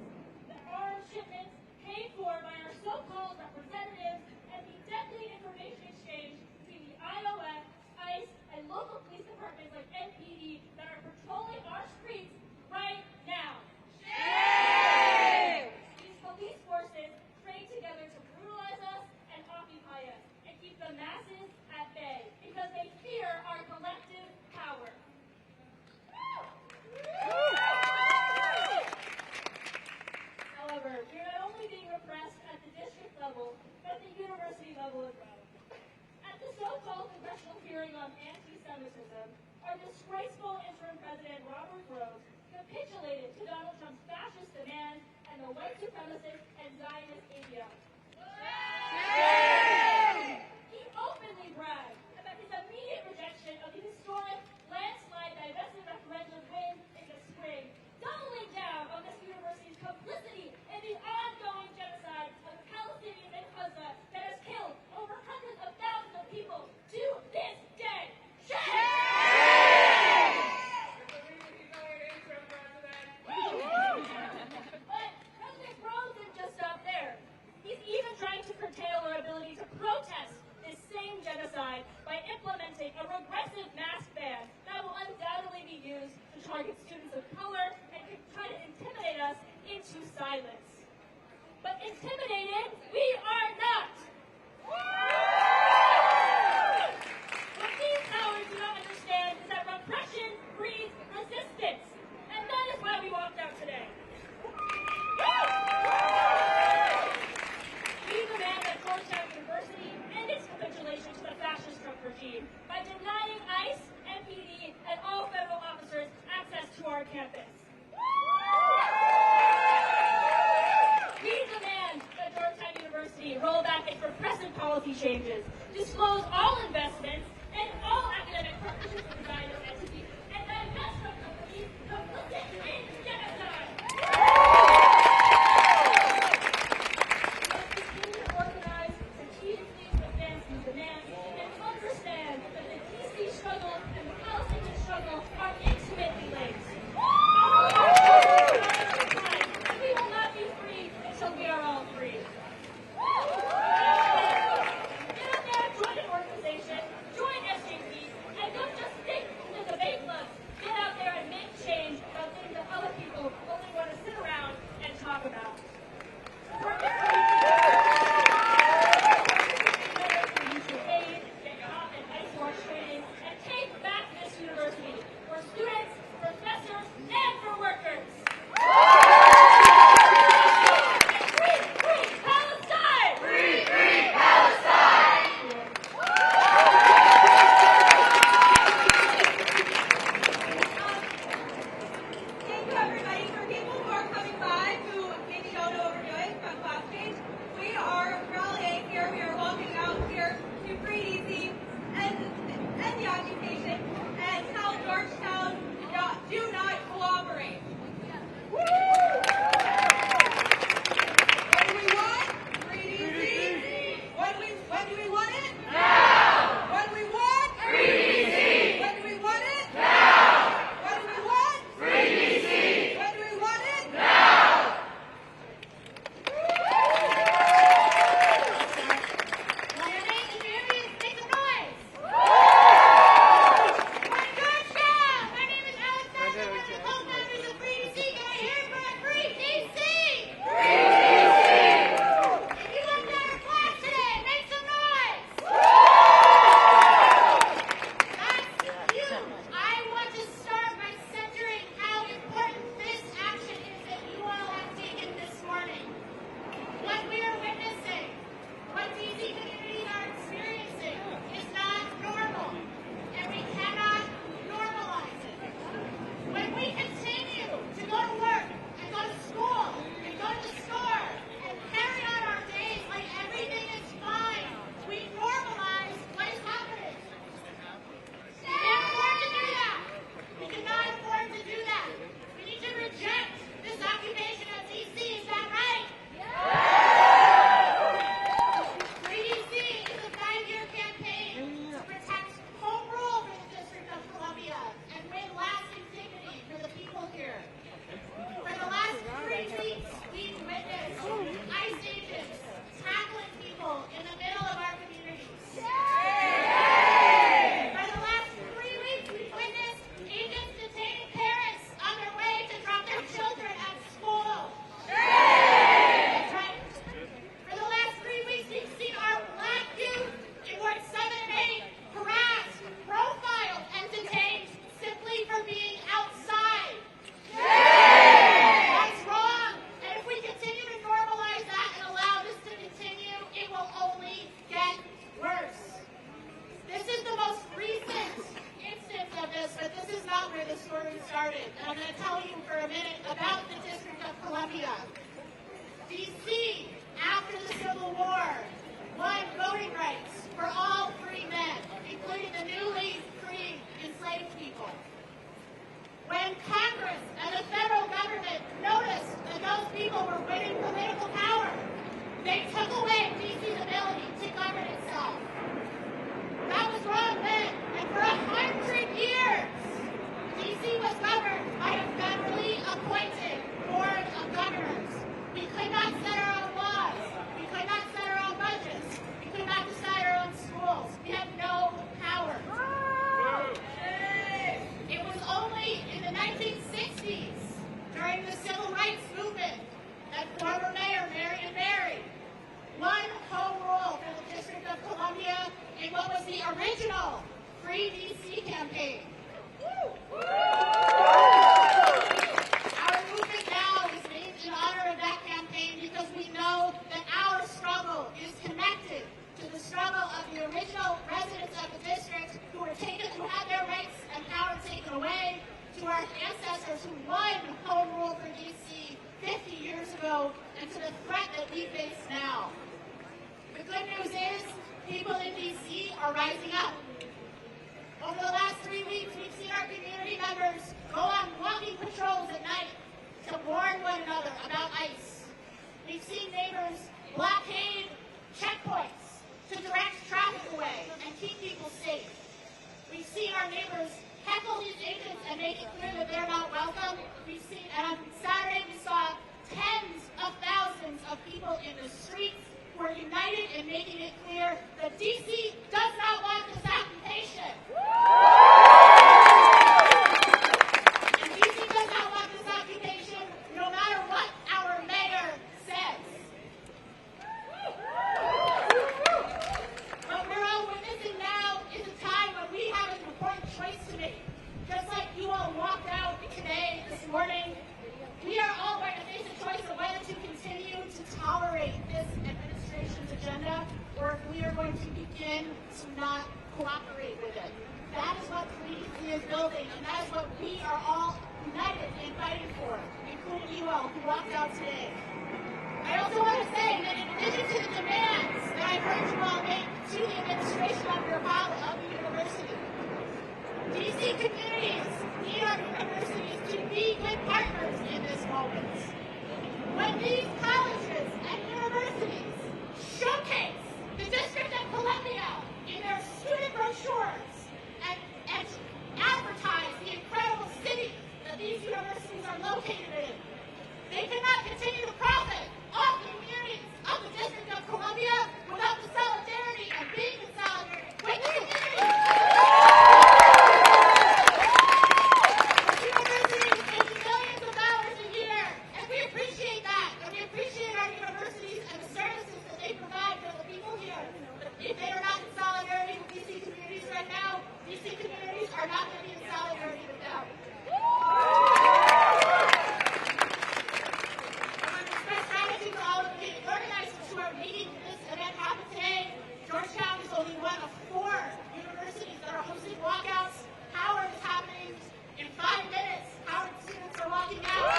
the arms shipments paid for by our so-called representatives, and the deadly information exchange between the IOF, ICE, and local police departments like NPD that are patrolling our streets right now. Shame! These police forces train together to brutalize us and occupy us, and keep the masses at bay, because they fear our collective power. However, we are not only being repressed at the district level, but at the university level as well. At the so-called congressional hearing on anti-Semitism, our disgraceful interim president, Robert Groves, capitulated to Donald Trump's fascist demands and the white supremacist and Zionist ideology. He openly bragged about his immediate rejection of the historic landslide divestment referendum win in the spring, doubling down on this university's complicity in the ongoing genocide of Palestinians in Gaza that has killed over hundreds of thousands of people to this day. But President Groves didn't just stop there. He's even trying to curtail our ability to protest this same genocide by implementing a regressive mask ban that will undoubtedly be used to target students of color and try to intimidate us into silence. But intimidated, we are not! What these powers do not understand is that repression breeds resistance, and that is why we walked out today. We demand that Georgetown University end its capitulation to the fascist Trump regime by denying ICE, MPD, and all federal officers access to our campus. We demand that Georgetown University roll back its repressive policy changes, disclose all investments, and all academic partnerships with the Zionist entity, and divest from companies complicit in genocide. We must continue to organize strategically to advance these demands, and D.C., after the Civil War, won voting rights for all free men, including the newly freed enslaved people. When Congress and the federal government noticed that those people were winning political power, they took away D.C.'s ability to govern itself. That was wrong then, and for 100 years, D.C. was governed by a federally appointed board of governors. We could not set our own laws. We could not set our own budgets. We could not decide our own schools. We had no power. It was only in the 1960s, during the Civil Rights Movement, that former Mayor Marion Barry won home rule for the District of Columbia in what was the original Free D.C. campaign. Our movement now is named in honor of that campaign because we know that our struggle is connected to the struggle of the original residents of the district who had their rights and power taken away, to our ancestors who won home rule for D.C. 50 years ago, and to the threat that we face now. The good news is, people in D.C. are rising up. Over the last 3 weeks, we've seen our community members go on walking patrols at night to warn one another about ICE. We've seen neighbors blockade checkpoints to direct traffic away and keep people safe. We've seen our neighbors heckle these agents and make it clear that they're not welcome. And on Saturday, we saw tens of thousands of people in the streets who are united in making it clear that D.C. does not want this occupation. And D.C. does not want this occupation no matter what our mayor says. What we're all witnessing now is a time when we have an important choice to make. Just like you all walked out today, this morning, we are all going to face a choice of whether to continue to tolerate this administration's agenda or if we are going to begin to not cooperate with it. That is what Free D.C. is building, and that is what we are all united in fighting for, including you all who walked out today. I also want to say that in addition to the demands that I've heard you all make to the administration of the university, D.C. communities need our universities to be good partners in this moment. When these colleges and universities showcase the District of Columbia in their student brochures and advertise the incredible city that these universities are located in, they cannot continue to profit off the communities of the District of Columbia without the solidarity of being in solidarity with the community. If they are not in solidarity with DC communities right now, DC communities are not going to be in solidarity with them. I want to express gratitude to all of the organizers who are making this event happen today. Georgetown is only one of 4 universities that are hosting walkouts. Howard is happening in 5 minutes. Howard students are walking out.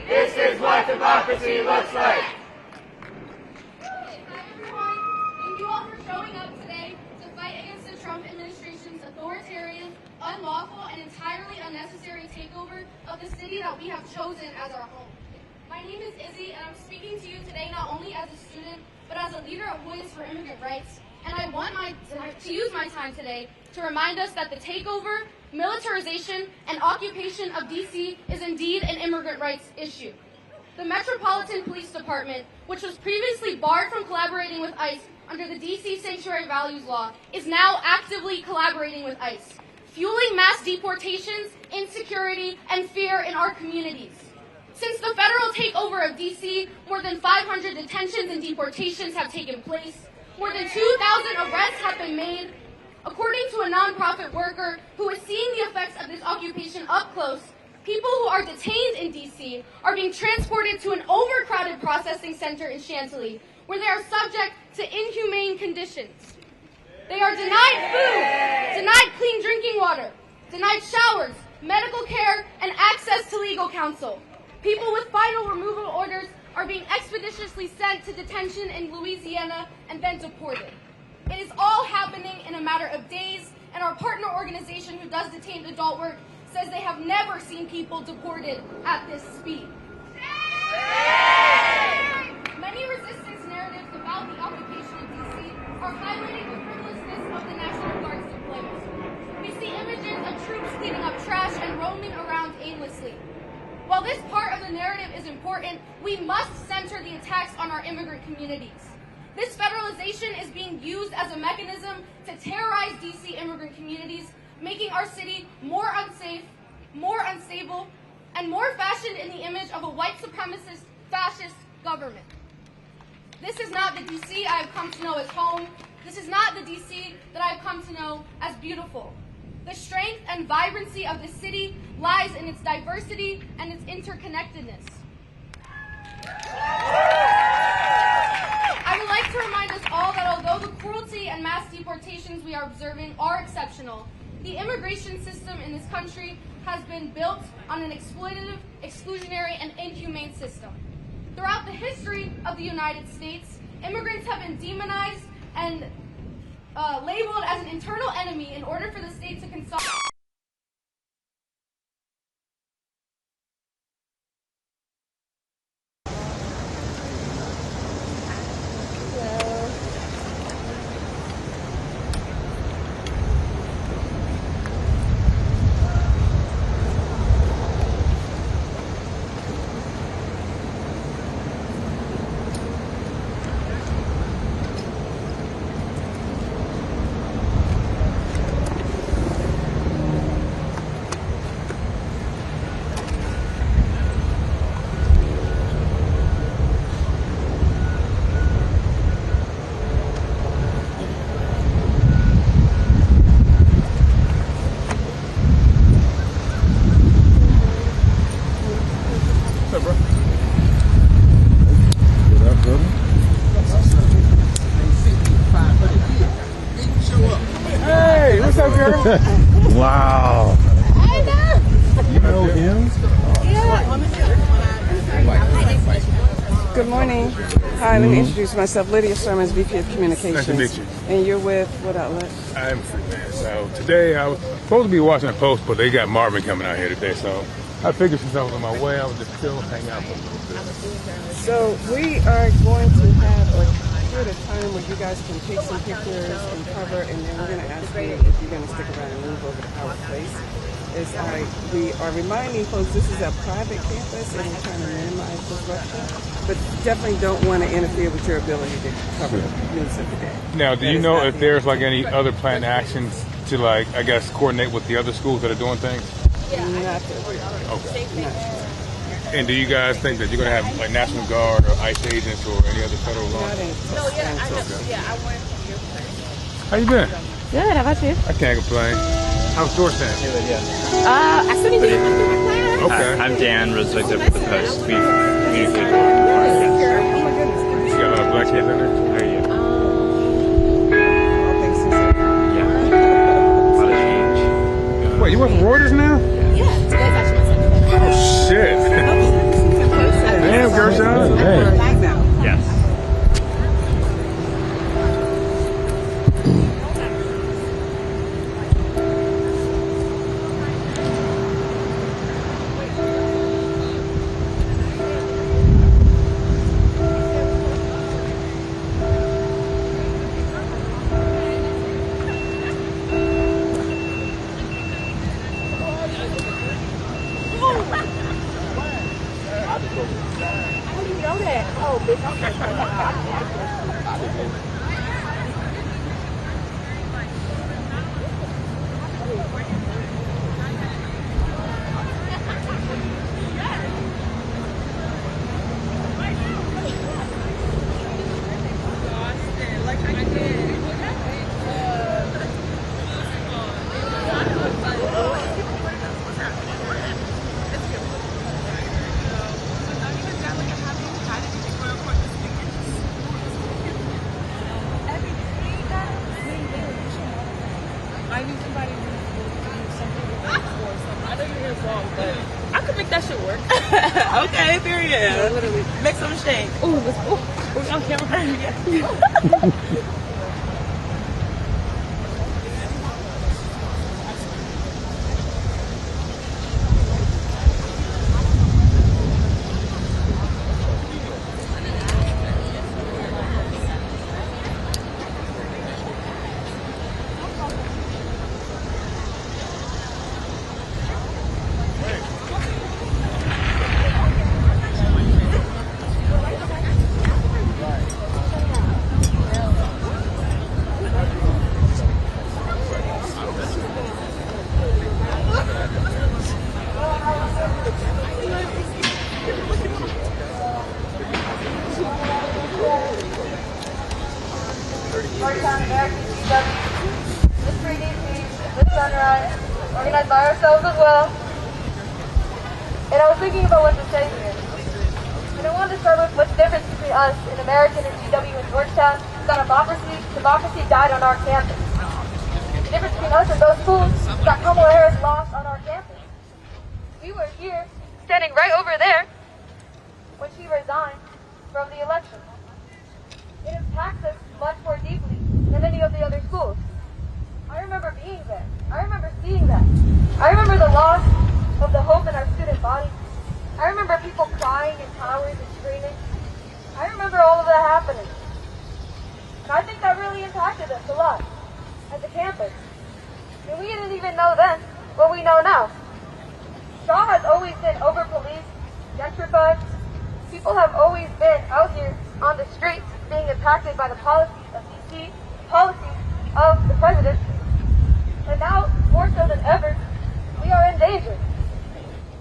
This is what democracy looks like. Hi everyone, thank you all for showing up today to fight against the Trump administration's authoritarian, unlawful, and entirely unnecessary takeover of the city that we have chosen as our home. My name is Izzy, and I'm speaking to you today not only as a student, but as a leader of Voice for Immigrant Rights. And I want to use my time today to remind us that the takeover, militarization, and occupation of D.C. is indeed an immigrant rights issue. The Metropolitan Police Department, which was previously barred from collaborating with ICE under the D.C. Sanctuary Values Law, is now actively collaborating with ICE, fueling mass deportations, insecurity, and fear in our communities. Since the federal takeover of D.C., more than 500 detentions and deportations have taken place. More than 2,000 arrests have been made. According to a nonprofit worker who is seeing the effects of this occupation up close, people who are detained in D.C. are being transported to an overcrowded processing center in Chantilly, where they are subject to inhumane conditions. They are denied food, denied clean drinking water, denied showers, medical care, and access to legal counsel. People with final removal orders are being expeditiously sent to detention in Louisiana and then deported. It is all happening in a matter of days, and our partner organization who does detained adult work says they have never seen people deported at this speed. Many resistance narratives about the occupation of D.C. are highlighting the frivolousness of the National Guard's deployment. We see images of troops cleaning up trash and roaming around aimlessly. While this part of the narrative is important, we must center the attacks on our immigrant communities. This federalization is being used as a mechanism to terrorize D.C. immigrant communities, making our city more unsafe, more unstable, and more fashioned in the image of a white supremacist, fascist government. This is not the D.C. I have come to know as home. This is not the D.C. that I have come to know as beautiful. The strength and vibrancy of the city lies in its diversity and its interconnectedness. I would like to remind us all that although the cruelty and mass deportations we are observing are exceptional, the immigration system in this country has been built on an exploitative, exclusionary, and inhumane system. Throughout the history of the United States, immigrants have been demonized and labeled as an internal enemy in order for the state to consolidate. Wow. I know. You know him? Yeah. Good morning. Hi, let me introduce myself. Lydia Sermons, VP of Communications. Nice to meet you. And you're with what outlet? I'm Freeman. So today I was supposed to be watching a post, but they got Marvin coming out here today. So I figured since I was on my way, I would just still hang out for a little bit. So we are going to have a period of time where you guys can take some pictures and cover, and then we're going to ask you if you're going to stick around and move over to Howard Place. We are reminding folks this is a private campus and we're trying to minimize disruption, but definitely don't want to interfere with your ability to cover news of the day. Now, do you know if there's like any other planned actions to like, I guess, coordinate with the other schools that are doing things? Yeah. Okay. And do you guys think that you're going to have like National Guard or ICE agents or any other federal law? No, I went your place. How you been? Good, how about you? I can't complain. How's Georgetown? I still need to get through my class. Okay. I'm Dan, resident with the Post. We've communicated. You got a lot of black kids in there? How are you? Yeah. A lot of change. Wait, you work for Reuters now? Yeah, today's actually my second day. Oh, shit. Damn, Gershon. Yes. somebody who do something for something. I know your hair's long, but I could make that shit work. Okay, period. Yeah, literally. Make some shake. Ooh, ooh, on camera. Yeah. Georgetown, American GW, the 3DC, the Sunrise, organized by ourselves as well. And I was thinking about what to say here. And I wanted to start with what's the difference between us and American and GW in Georgetown. It's got democracy died on our campus. The difference between us and those schools is that Kamala Harris lost on our campus. We were here, standing right over there, when she resigned from the election. It impacts us much more deeply than any of the other schools. I remember being there. I remember seeing that. I remember the loss of the hope in our student body. I remember people crying in towers and screaming. I remember all of that happening. And I think that really impacted us a lot as a campus. And we didn't even know then what we know now. Shaw has always been over-policed, gentrified. People have always been out here on the streets being impacted by the policies of DC, policies of the president. And now, more so than ever, we are in danger.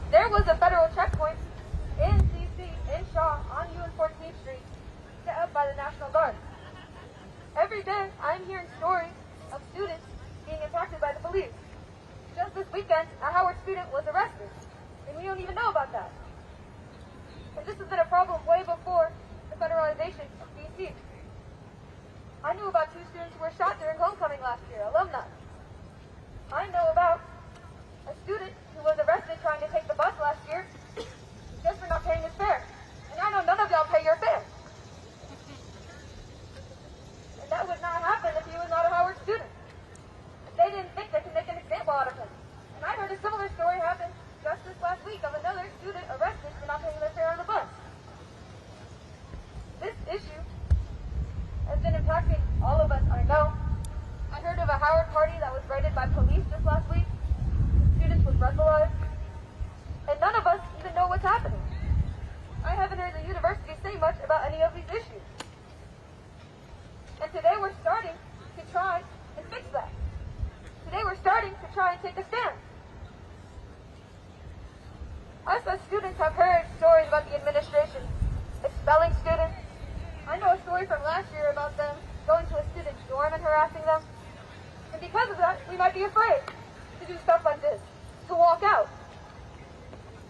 There was a federal checkpoint in DC, in Shaw, on UN 14th Street, set up by the National Guard. Every day, I'm hearing stories of students being impacted by the police. Just this weekend, a Howard student was arrested, and we don't even know about that. And this has been a problem way before the federalization of DC. I knew about 2 students who were shot during homecoming last year, alumni. I know about a student who was arrested trying to take the bus last year just for not paying his fare. And I know none of y'all pay your fare. And that would not happen if he was not a Howard student. They didn't think they could make an example out of him. And I heard a similar story happen just this last week of another student arrested for not paying their fare on the bus. This issue has been impacting all of us, I know. I heard of a Howard party that was raided by police just last week. Students were brutalized. And none of us even know what's happening. I haven't heard the university say much about any of these issues. And today we're starting to try and fix that. Today we're starting to try and take a stand. Us as students have heard stories about the administration expelling students. I know a story from last year about them going to a student's dorm and harassing them. And because of that, we might be afraid to do stuff like this, to walk out.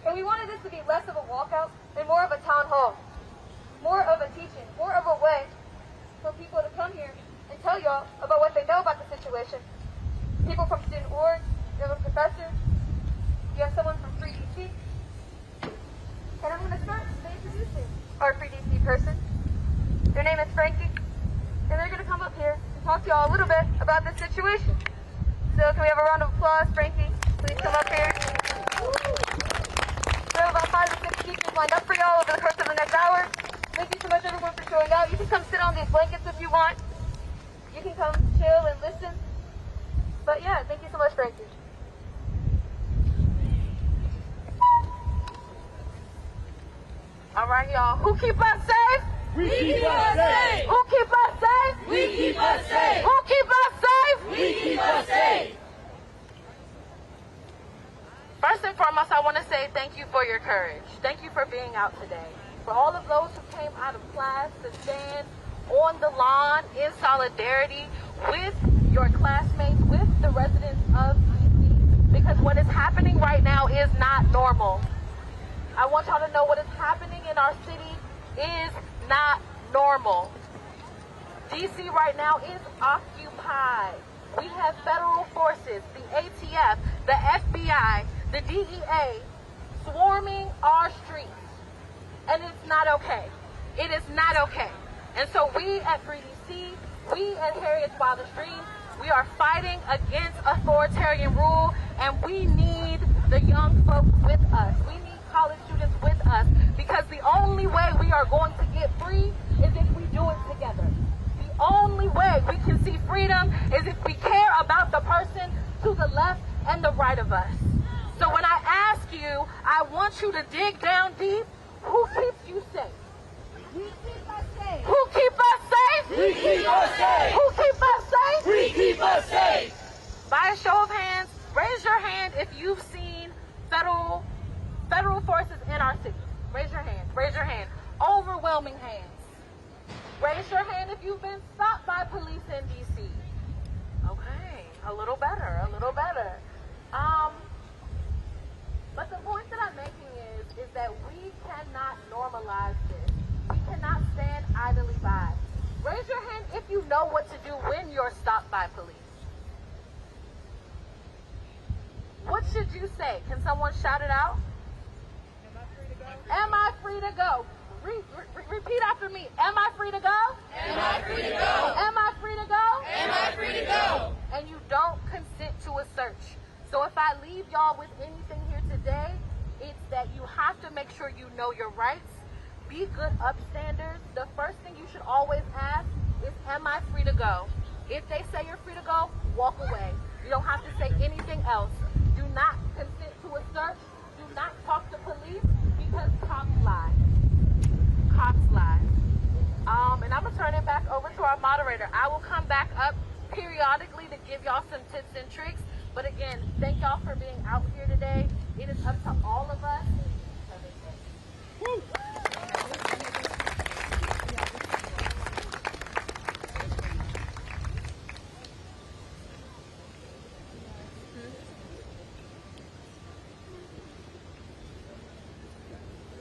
And we wanted this to be less of a walkout and more of a town hall, more of a teaching, more of a way for people to come here and tell y'all about what they know about the situation. People from student org, you have a professor, you have someone from Free DC. And I'm going to start by introducing our Free DC person. Their name is Frankie, and they're going to come up here and talk to y'all a little bit about this situation. So can we have a round of applause? Frankie, please come up here. We have about 5 or 6 speakers lined up for y'all over the course of the next hour. Thank you so much, everyone, for showing out. You can come sit on these blankets if you want. You can come chill and listen. But yeah, thank you so much, Frankie. All right, y'all. Who keep us safe? We keep us safe. Who keep us safe? We keep us safe. Who keep us safe? We keep us safe. First and foremost, I want to say thank you for your courage. Thank you for being out today. For all of those who came out of class to stand on the lawn in solidarity with your classmates, with the residents of DC, because what is happening right now is not normal. I want y'all to know what is happening in our city is not normal. DC right now is occupied. we have federal forces, the ATF, the FBI, the DEA, swarming our streets. And it's not okay. It is not okay. And so we at Free DC, we at Harriet's Wildest Dreams, we are fighting against authoritarian rule, and we need the young folks with us. We need college students with us, because the only way we are going to get free is if we do it together. The only way we can see freedom is if we care about the person to the left and the right of us. So when I ask you, I want you to dig down deep. Who keeps you safe? We keep us safe. Who keep us safe? We keep us safe. Who keep us safe? We keep us safe. By a show of hands, raise your hand if you've seen federal forces in our city. Raise your hand. Raise your hand. Overwhelming hands. Raise your hand if you've been stopped by police in DC. Okay, a little better, a little better. But the point that I'm making is that we cannot normalize this. We cannot stand idly by. Raise your hand if you know what to do when you're stopped by police. What should you say? Can someone shout it out? Am I free to go? Repeat after me. Am I free to go? Am I free to go? Am I free to go? Am I free to go? And you don't consent to a search. So if I leave y'all with anything here today, it's that you have to make sure you know your rights. Be good upstanders. The first thing you should always ask is, am I free to go? If they say you're free to go, walk away. You don't have to say anything else. Do not consent to a search. Do not talk to police, because cops lie. Cops lie. And I'm going to turn it back over to our moderator. I will come back up periodically to give y'all some tips and tricks. But again, thank y'all for being out here today. It is up to all of us. Woo.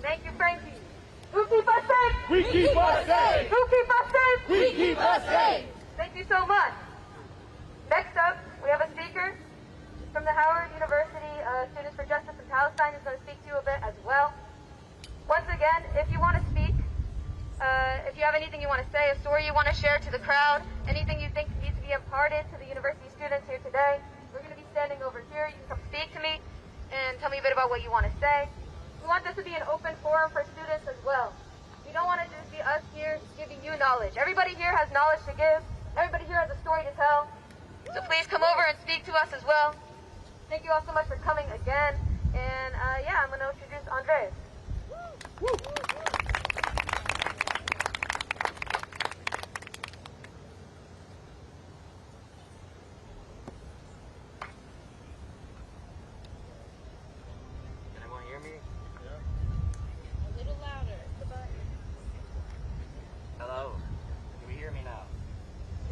Thank you, Frankie. Who keep us safe? We keep us safe. Who keep us safe? We keep us safe. Thank you so much. Next up, we have a speaker from the Howard University Students for Justice in Palestine, who's going to speak to you a bit as well. Once again, if you want to speak, if you have anything you want to say, a story you want to share to the crowd, anything you think needs to be imparted to the university students here today, we're going to be standing over here. You can come speak to me and tell me a bit about what you want to say. We want this to be an open forum for students as well. We don't want to just be us here giving you knowledge. Everybody here has knowledge to give. Everybody here has a story to tell. So please come over and speak to us as well. Thank you all so much for coming again. And yeah, I'm going to introduce Andres. Woo. Can everyone hear me? A little louder. Hello? Can we hear me now?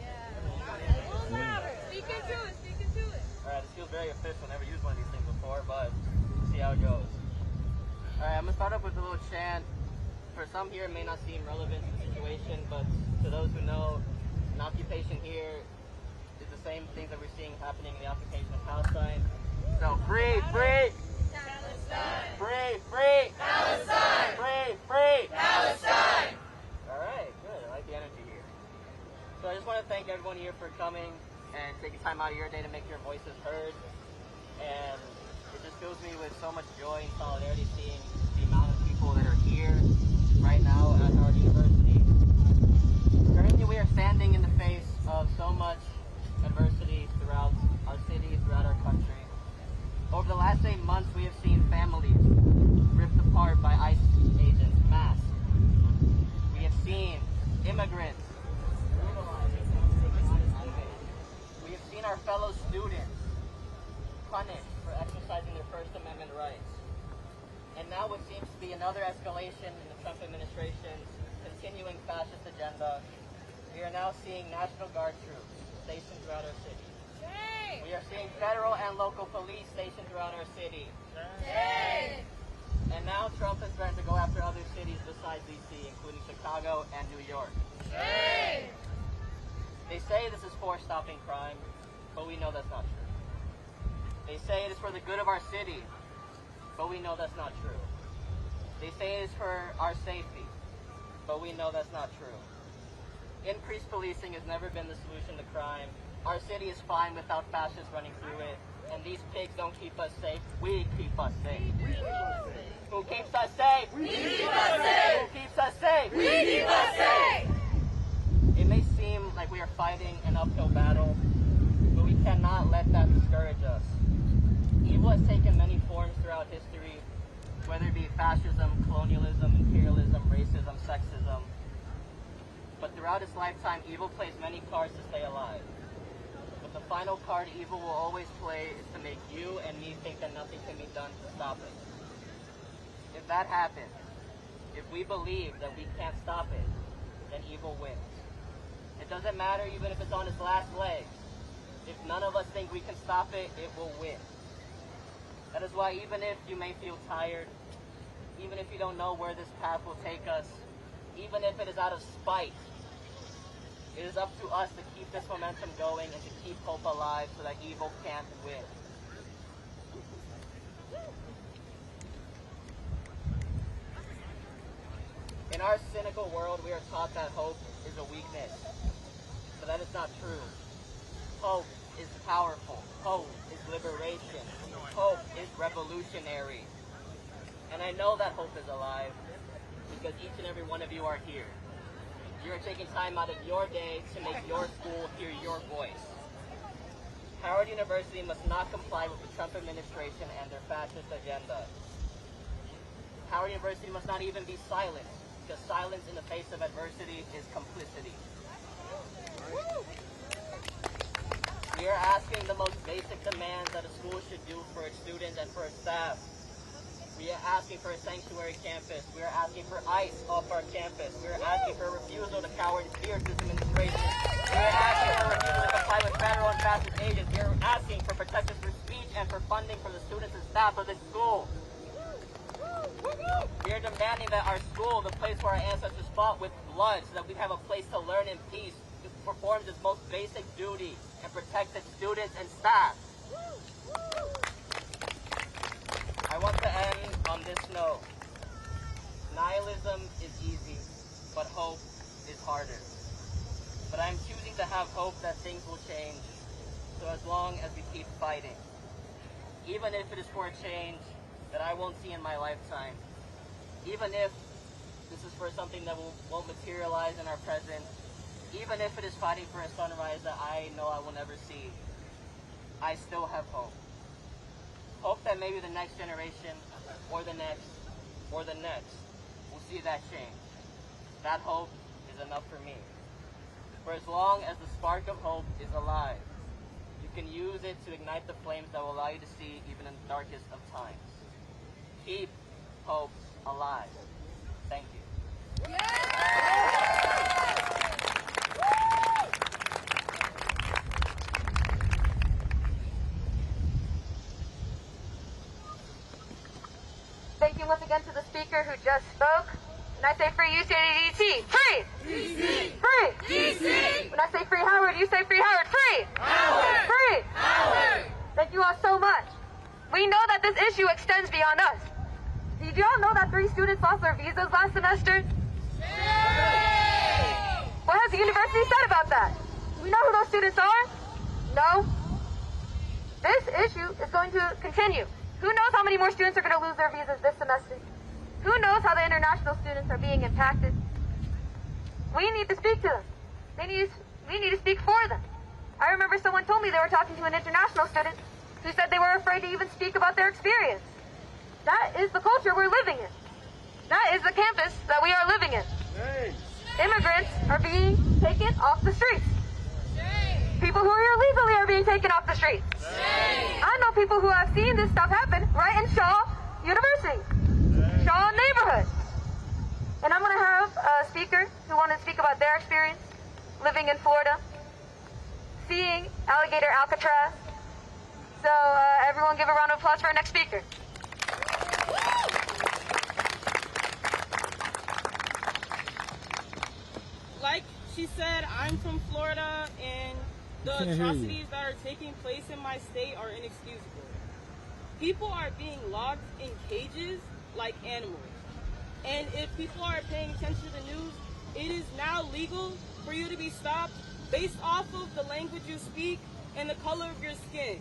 Yeah. A little louder. Speak into it. Speak into it. Alright, this feels very official. Never used one of these things before, but we'll see how it goes. Alright, I'm going to start up with a little chant. For some here, it may not seem relevant to the situation, but to those who know, an occupation here is the same things that we're seeing happening in the occupation of Palestine. So, free, free! Palestine! Free, free! Palestine! Free, free! Palestine! Alright, good. I like the energy here. So I just want to thank everyone here for coming and taking time out of your day to make your voices heard. And it just fills me with so much joy and solidarity seeing the amount of people that are here right now at Howard University. Currently we are standing in the face of so much adversity throughout our city, throughout our country. Over the last 8 months we have seen families ripped apart by ICE agents, mass. We have seen immigrants brutalized. We have seen our fellow students punished for exercising their First Amendment rights. And now what seems to be another escalation in the Trump administration's continuing fascist agenda, we are now seeing National Guard troops stationed throughout our city. Dang. We are seeing federal and local police stationed throughout our city. Dang. And now Trump is threatened to go after other cities besides DC, including Chicago and New York. Dang. They say this is for stopping crime, but we know that's not true. They say it is for the good of our city, but we know that's not true. They say it is for our safety, but we know that's not true. Increased policing has never been the solution to crime. Our city is fine without fascists running through it, and these pigs don't keep us safe. We keep us safe. Who keeps us safe? We keep us safe. Who keeps us safe? We keep us safe. It may seem like we are fighting an uphill battle, but we cannot let that discourage us. Evil has taken many forms throughout history, whether it be fascism, colonialism, imperialism, racism, sexism. But throughout its lifetime, evil plays many cards to stay alive. But the final card evil will always play is to make you and me think that nothing can be done to stop it. If that happens, if we believe that we can't stop it, then evil wins. It doesn't matter even if it's on its last legs. If none of us think we can stop it, it will win. That is why even if you may feel tired, even if you don't know where this path will take us, even if it is out of spite, it is up to us to keep this momentum going and to keep hope alive so that evil can't win. In our cynical world, we are taught that hope is a weakness, but that is not true. Hope is powerful. Hope is liberation. Hope is revolutionary. And I know that hope is alive because each and every one of you are here. You are taking time out of your day to make your school hear your voice. Howard University must not comply with the Trump administration and their fascist agenda. Howard University must not even be silent, because silence in the face of adversity is complicity. We are asking the most basic demands that a school should do for its students and for its staff. We are asking for a sanctuary campus. We are asking for ICE off our campus. We are asking for a refusal to cower in fear of this administration. We are asking for a refusal to comply with federal and fascist agents. We are asking for protections for speech and for funding for the students and staff of this school. We are demanding that our school, the place where our ancestors fought with blood so that we have a place to learn in peace, performs its most basic duty and protects its students and staff. I want to end on this note. Nihilism is easy, but hope is harder. But I'm choosing to have hope that things will change, so as long as we keep fighting. Even if it is for a change that I won't see in my lifetime. Even if this is for something that won't materialize in our present. Even if it is fighting for a sunrise that I know I will never see. I still have hope. Hope that maybe the next generation, or the next, or the next, will see that change. That hope is enough for me. For as long as the spark of hope is alive, you can use it to ignite the flames that will allow you to see even in the darkest of times. Keep hope alive. Thank you. Thank you once again to the speaker who just spoke. When I say free, you say DC. Free! DC! Free! DC! When I say free Howard, you say free Howard. Free! Howard! Free! Howard! Thank you all so much. We know that this issue extends beyond us. Did you all know that 3 students lost their visas last semester? What has the university said about that? Do we know who those students are? No. This issue is going to continue. Who knows how many more students are going to lose their visas this semester? Who knows how the international students are being impacted? We need to speak to them. We need to speak for them. I remember someone told me they were talking to an international student who said they were afraid to even speak about their experience. That is the culture we're living in. That is the campus that we are living in. Immigrants are being taken off the streets. People who are here legally are being taken off the streets. I know people who have seen this stuff happen right in Shaw University, Shaw neighborhood. And I'm going to have a speaker who want to speak about their experience living in Florida, seeing alligator Alcatraz. So everyone give a round of applause for our next speaker. Like she said, I'm from Florida, and The atrocities that are taking place in my state are inexcusable. People are being locked in cages like animals. And if people are paying attention to the news, it is now legal for you to be stopped based off of the language you speak and the color of your skin.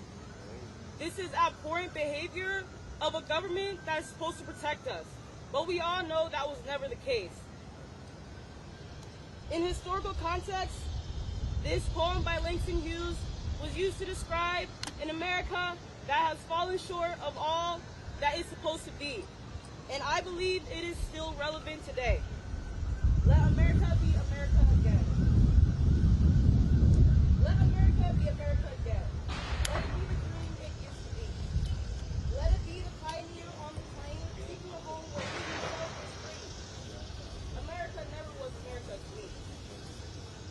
This is abhorrent behavior of a government that is supposed to protect us. But we all know that was never the case. In historical context, this poem by Langston Hughes was used to describe an America that has fallen short of all that it's supposed to be. And I believe it is still relevant today. Let America be America again. Let America be America again. Let it be the dream it used to be. Let it be the pioneer on the plane, seeking a home where he himself is free. America never was America to me.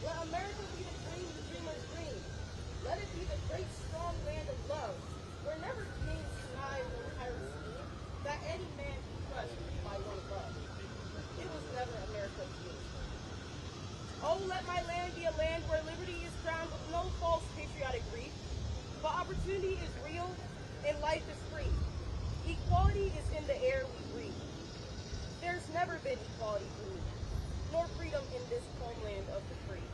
Let America be the dream the dreamer's dream. Let it be the great strong land of love, where never kings connive or tyrants scheme, that any man be crushed by one above. It was never America to me. Oh, let my land be a land where liberty is crowned with no false patriotic grief, but opportunity is real and life is free. Equality is in the air we breathe. There's never been equality for me, nor freedom in this homeland of the free.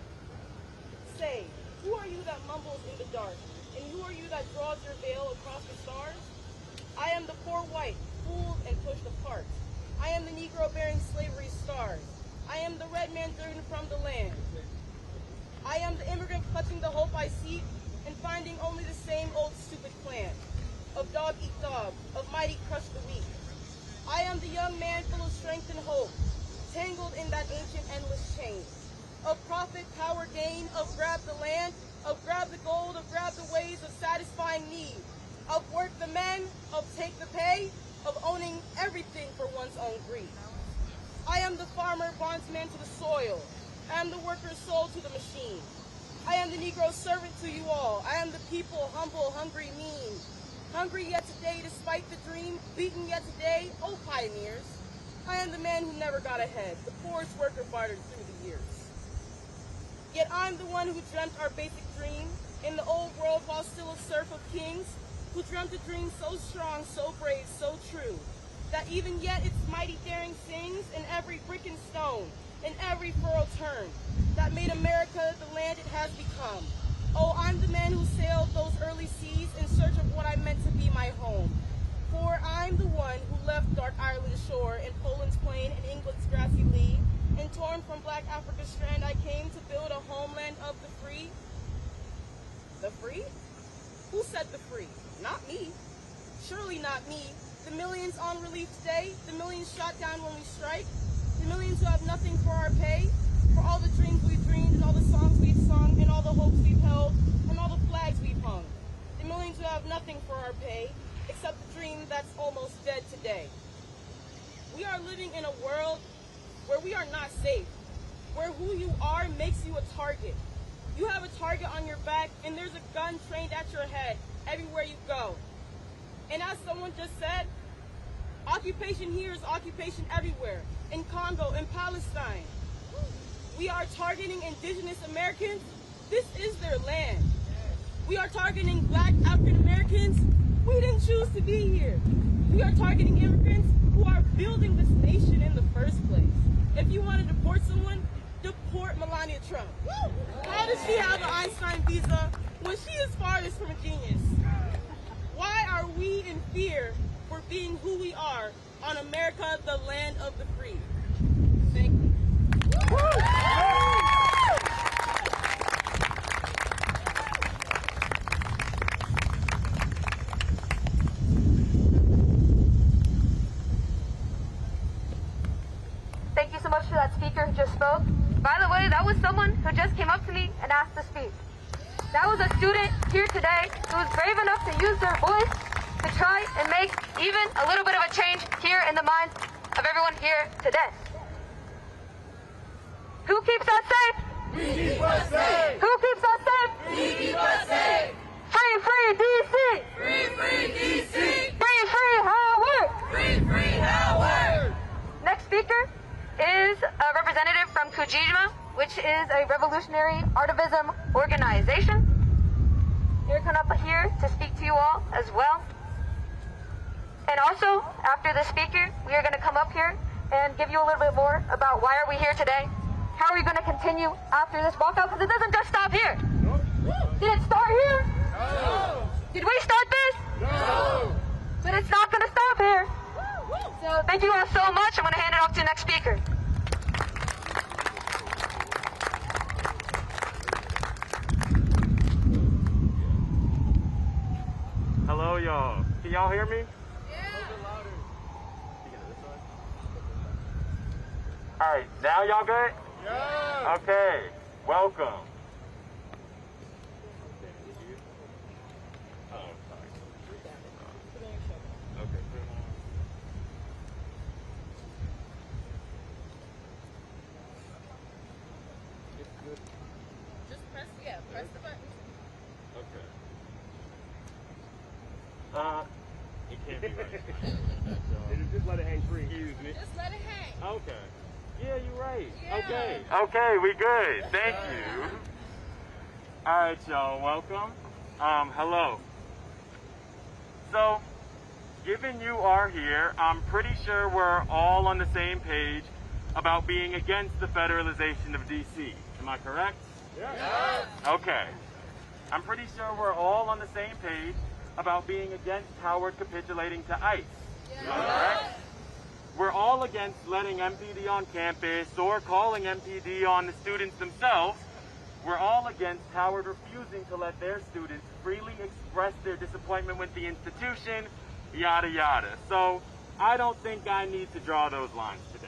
Say, who are you that mumbles in the dark, and who are you that draws your veil across the stars? I am the poor white, fooled and pushed apart. I am the Negro bearing slavery's scars. I am the red man driven from the land. I am the immigrant clutching the hope I seek and finding only the same old stupid plan of dog eat dog, of mighty crush the weak. I am the young man full of strength and hope, tangled in that ancient endless chain of profit, power, gain, of grab the land, of grab the gold, of grab the ways of satisfying need, of work the men, of take the pay, of owning everything for one's own greed. I am the farmer, bondsman to the soil. I am the worker's soul to the machine. I am the Negro servant to you all. I am the people, humble, hungry, mean. Hungry yet today despite the dream, beaten yet today, oh pioneers. I am the man who never got ahead, the poorest worker bartered through the years. Yet I'm the one who dreamt our basic dream in the old world while still a serf of kings, who dreamt a dream so strong, so brave, so true, that even yet its mighty daring sings in every brick and stone, in every furrow turn, that made America the land it has become. Oh, I'm the man who sailed those early seas in search of what I meant to be my home. For I'm the one who left dark Ireland's shore and Poland's plain and England's grassy lea, and torn from black Africa's strand, I came to build a homeland of the free. The free? Who said the free? Not me. Surely not me. The millions on relief today, the millions shot down when we strike, the millions who have nothing for our pay, for all the dreams we've dreamed and all the songs we've sung and all the hopes we've held and all the flags we've hung. The millions who have nothing for our pay, except the dream that's almost dead today. We are living in a world where we are not safe, where who you are makes you a target. You have a target on your back and there's a gun trained at your head everywhere you go. And as someone just said, occupation here is occupation everywhere, in Congo, in Palestine. We are targeting indigenous Americans. This is their land. We are targeting black African Americans. We didn't choose to be here. We are targeting immigrants who are building this nation in the first place. If you want to deport someone, deport Melania Trump. How does she have an Einstein visa when she is farthest from a genius? Why are we in fear for being who we are on America, the land of the free? Thank you. Thank you so much for that speaker who just spoke. By the way, that was someone who just came up to me and asked to speak. That was a student here today who was brave enough to use their voice to try and make even a little bit of a change here in the minds of everyone here today. Who keeps us safe? We keep us safe. Who keeps us safe? We keep us safe. Free, free, DC. Free, free, DC. Free, free, Howard. Free, free, Howard. Next speaker is a representative from Kujima, which is a revolutionary activism organization. They're coming up here to speak to you all as well. And also, after the speaker, we are going to come up here and give you a little bit more about why are we here today. How are we going to continue after this walkout? Because it doesn't just stop here. Did it start here? No. Did we start this? No. But it's not going to stop here. So thank you all so much. I'm going to hand it off to the next speaker. Hello, y'all. Can y'all hear me? All right, now y'all good? Yeah. Okay, welcome. Oh, sorry. Okay. Just press the button. Okay. It can't be right. Just let it hang free. Excuse me. Just let it hang. Okay. Yeah, you're right. Yeah. Okay. Okay, we good. Thank you. All right, y'all. Welcome. Hello. So, given you are here, I'm pretty sure we're all on the same page about being against the federalization of D.C. Am I correct? Yes. Okay. I'm pretty sure we're all on the same page about being against Howard capitulating to ICE. Am I correct? We're all against letting MPD on campus or calling MPD on the students themselves. We're all against Howard refusing to let their students freely express their disappointment with the institution, yada yada. So I don't think I need to draw those lines today.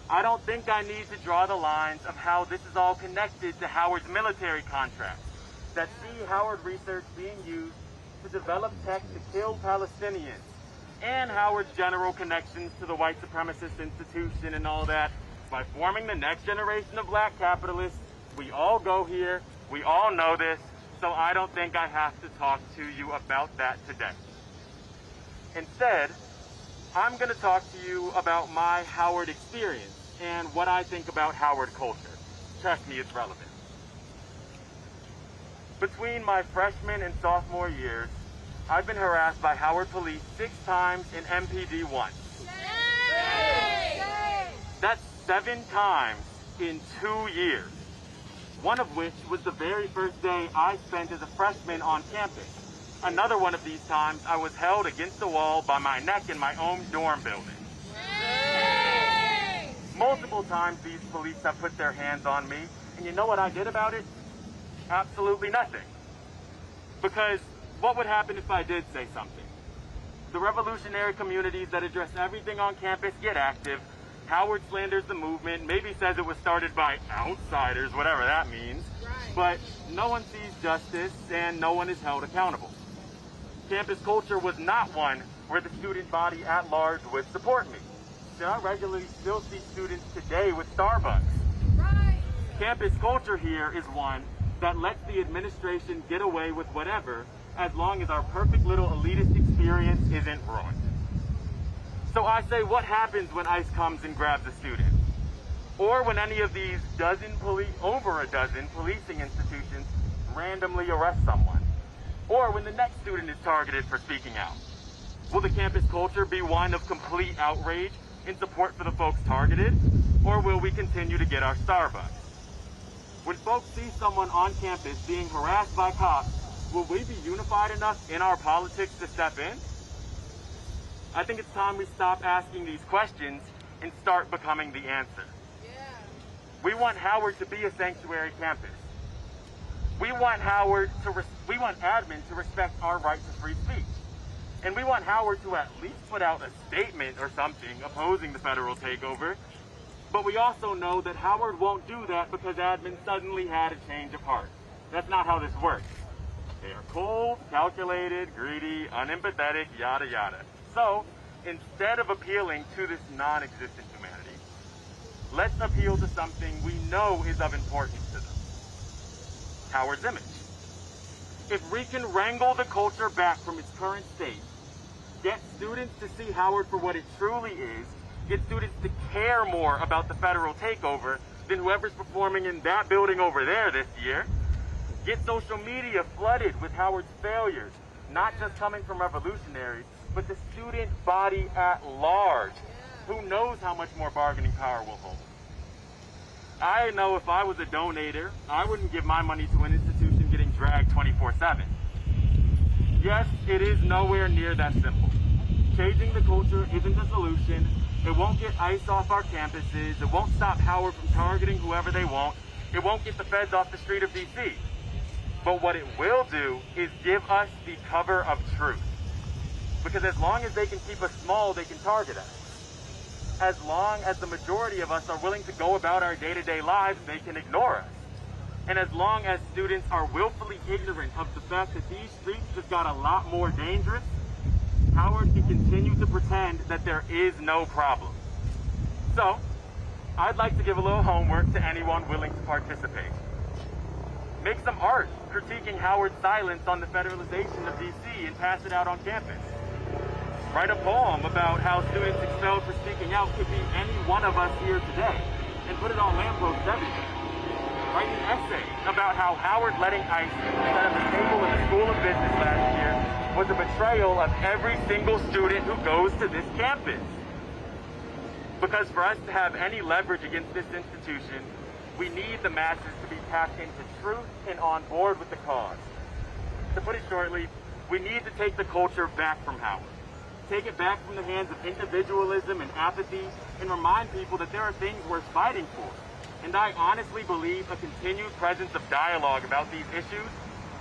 I don't think I need to draw the lines of how this is all connected to Howard's military contracts that see Howard research being used to develop tech to kill Palestinians, and Howard's general connections to the white supremacist institution and all that by forming the next generation of black capitalists. We all go here. We all know this. So I don't think I have to talk to you about that today. Instead, I'm going to talk to you about my Howard experience and what I think about Howard culture. Trust me, it's relevant. Between my freshman and sophomore years, I've been harassed by Howard police 6 times and MPD once. That's 7 times in 2 years. One of which was the very first day I spent as a freshman on campus. Another one of these times, I was held against the wall by my neck in my own dorm building. Multiple times these police have put their hands on me, and you know what I did about it? Absolutely nothing. Because what would happen if I did say something? The revolutionary communities that address everything on campus get active. Howard slanders the movement, maybe says it was started by outsiders, whatever that means. Right. But no one sees justice and no one is held accountable. Campus culture was not one where the student body at large would support me. I regularly still see students today with Starbucks. Right. Campus culture here is one that lets the administration get away with whatever as long as our perfect little elitist experience isn't ruined. So I say, what happens when ICE comes and grabs a student? Or when any of these over a dozen policing institutions randomly arrest someone? Or when the next student is targeted for speaking out? Will the campus culture be one of complete outrage in support for the folks targeted? Or will we continue to get our Starbucks? When folks see someone on campus being harassed by cops, will we be unified enough in our politics to step in? I think it's time we stop asking these questions and start becoming the answer. Yeah. We want Howard to be a sanctuary campus. We want admin to respect our right to free speech. And we want Howard to at least put out a statement or something opposing the federal takeover. But we also know that Howard won't do that because admin suddenly had a change of heart. That's not how this works. They are cold, calculated, greedy, unempathetic, yada yada. So, instead of appealing to this non-existent humanity, let's appeal to something we know is of importance to them. Howard's image. If we can wrangle the culture back from its current state, get students to see Howard for what it truly is, get students to care more about the federal takeover than whoever's performing in that building over there this year, Get social media flooded with Howard's failures, not just coming from revolutionaries, but the student body at large. Who knows how much more bargaining power we'll hold? I know if I was a donator, I wouldn't give my money to an institution getting dragged 24/7. Yes, it is nowhere near that simple. Changing the culture isn't the solution. It won't get ICE off our campuses. It won't stop Howard from targeting whoever they want. It won't get the feds off the street of DC. But what it will do is give us the cover of truth. Because as long as they can keep us small, they can target us. As long as the majority of us are willing to go about our day-to-day lives, they can ignore us. And as long as students are willfully ignorant of the fact that these streets just got a lot more dangerous, Howard can continue to pretend that there is no problem. So, I'd like to give a little homework to anyone willing to participate. Make some art critiquing Howard's silence on the federalization of DC and pass it out on campus. Write a poem about how students expelled for speaking out could be any one of us here today and put it on lampposts everywhere. Write an essay about how Howard letting ICE set up a table in the School of Business last year was a betrayal of every single student who goes to this campus. Because for us to have any leverage against this institution, we need the masses to be tapped into truth and on board with the cause. To put it shortly, we need to take the culture back from Howard. Take it back from the hands of individualism and apathy and remind people that there are things worth fighting for. And I honestly believe a continued presence of dialogue about these issues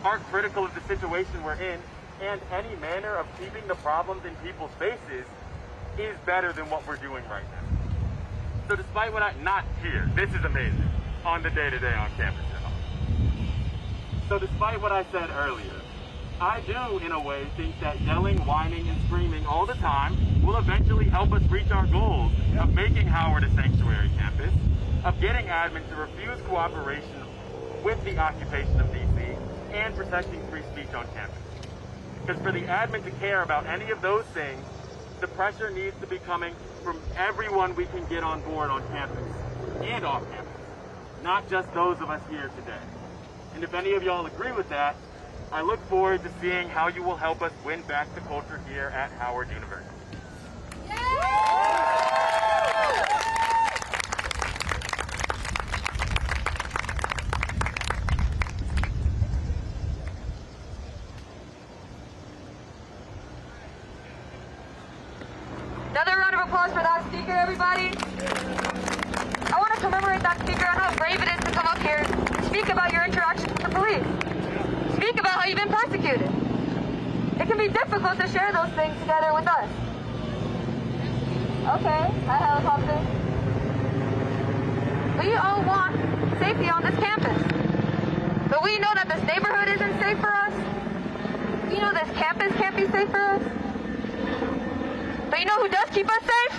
are critical of the situation we're in, and any manner of keeping the problems in people's faces is better than what we're doing right now. So despite what not here, this is amazing, on the day-to-day on campus at all. So despite what I said earlier, I do, in a way, think that yelling, whining, and screaming all the time will eventually help us reach our goals of making Howard a sanctuary campus, of getting admin to refuse cooperation with the occupation of DC, and protecting free speech on campus. Because for the admin to care about any of those things, the pressure needs to be coming from everyone we can get on board on campus and off campus, not just those of us here today. And if any of y'all agree with that, I look forward to seeing how you will help us win back the culture here at Howard University. Another round of applause for that speaker, everybody. I want to commemorate that speaker on how brave it is to come up here and speak about your interactions with the police. Speak about how you've been persecuted. It can be difficult to share those things together with us. Okay, hi helicopter. We all want safety on this campus. But we know that this neighborhood isn't safe for us. We know this campus can't be safe for us. But you know who does keep us safe?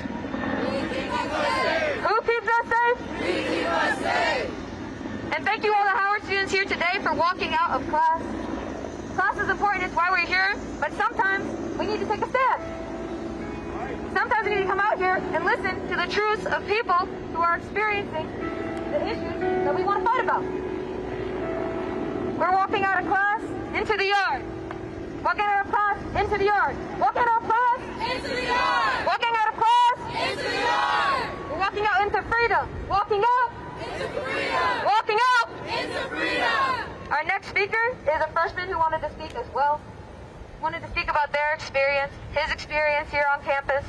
We keep us safe. Who keeps us safe? We keep us safe. And thank you all the Howard students here today for walking out of class. Class is important, it's why we're here, but sometimes we need to take a stand. Sometimes we need to come out here and listen to the truths of people who are experiencing the issues that we want to fight about. We're walking out of class into the yard. Walking out of class into the yard. Walking out of class into the yard. Walking out of class into the yard. We're walking out into freedom. Walking out into freedom. Walking out into freedom. Our next speaker is a freshman who wanted to speak as well. Wanted to speak about their experience, his experience here on campus.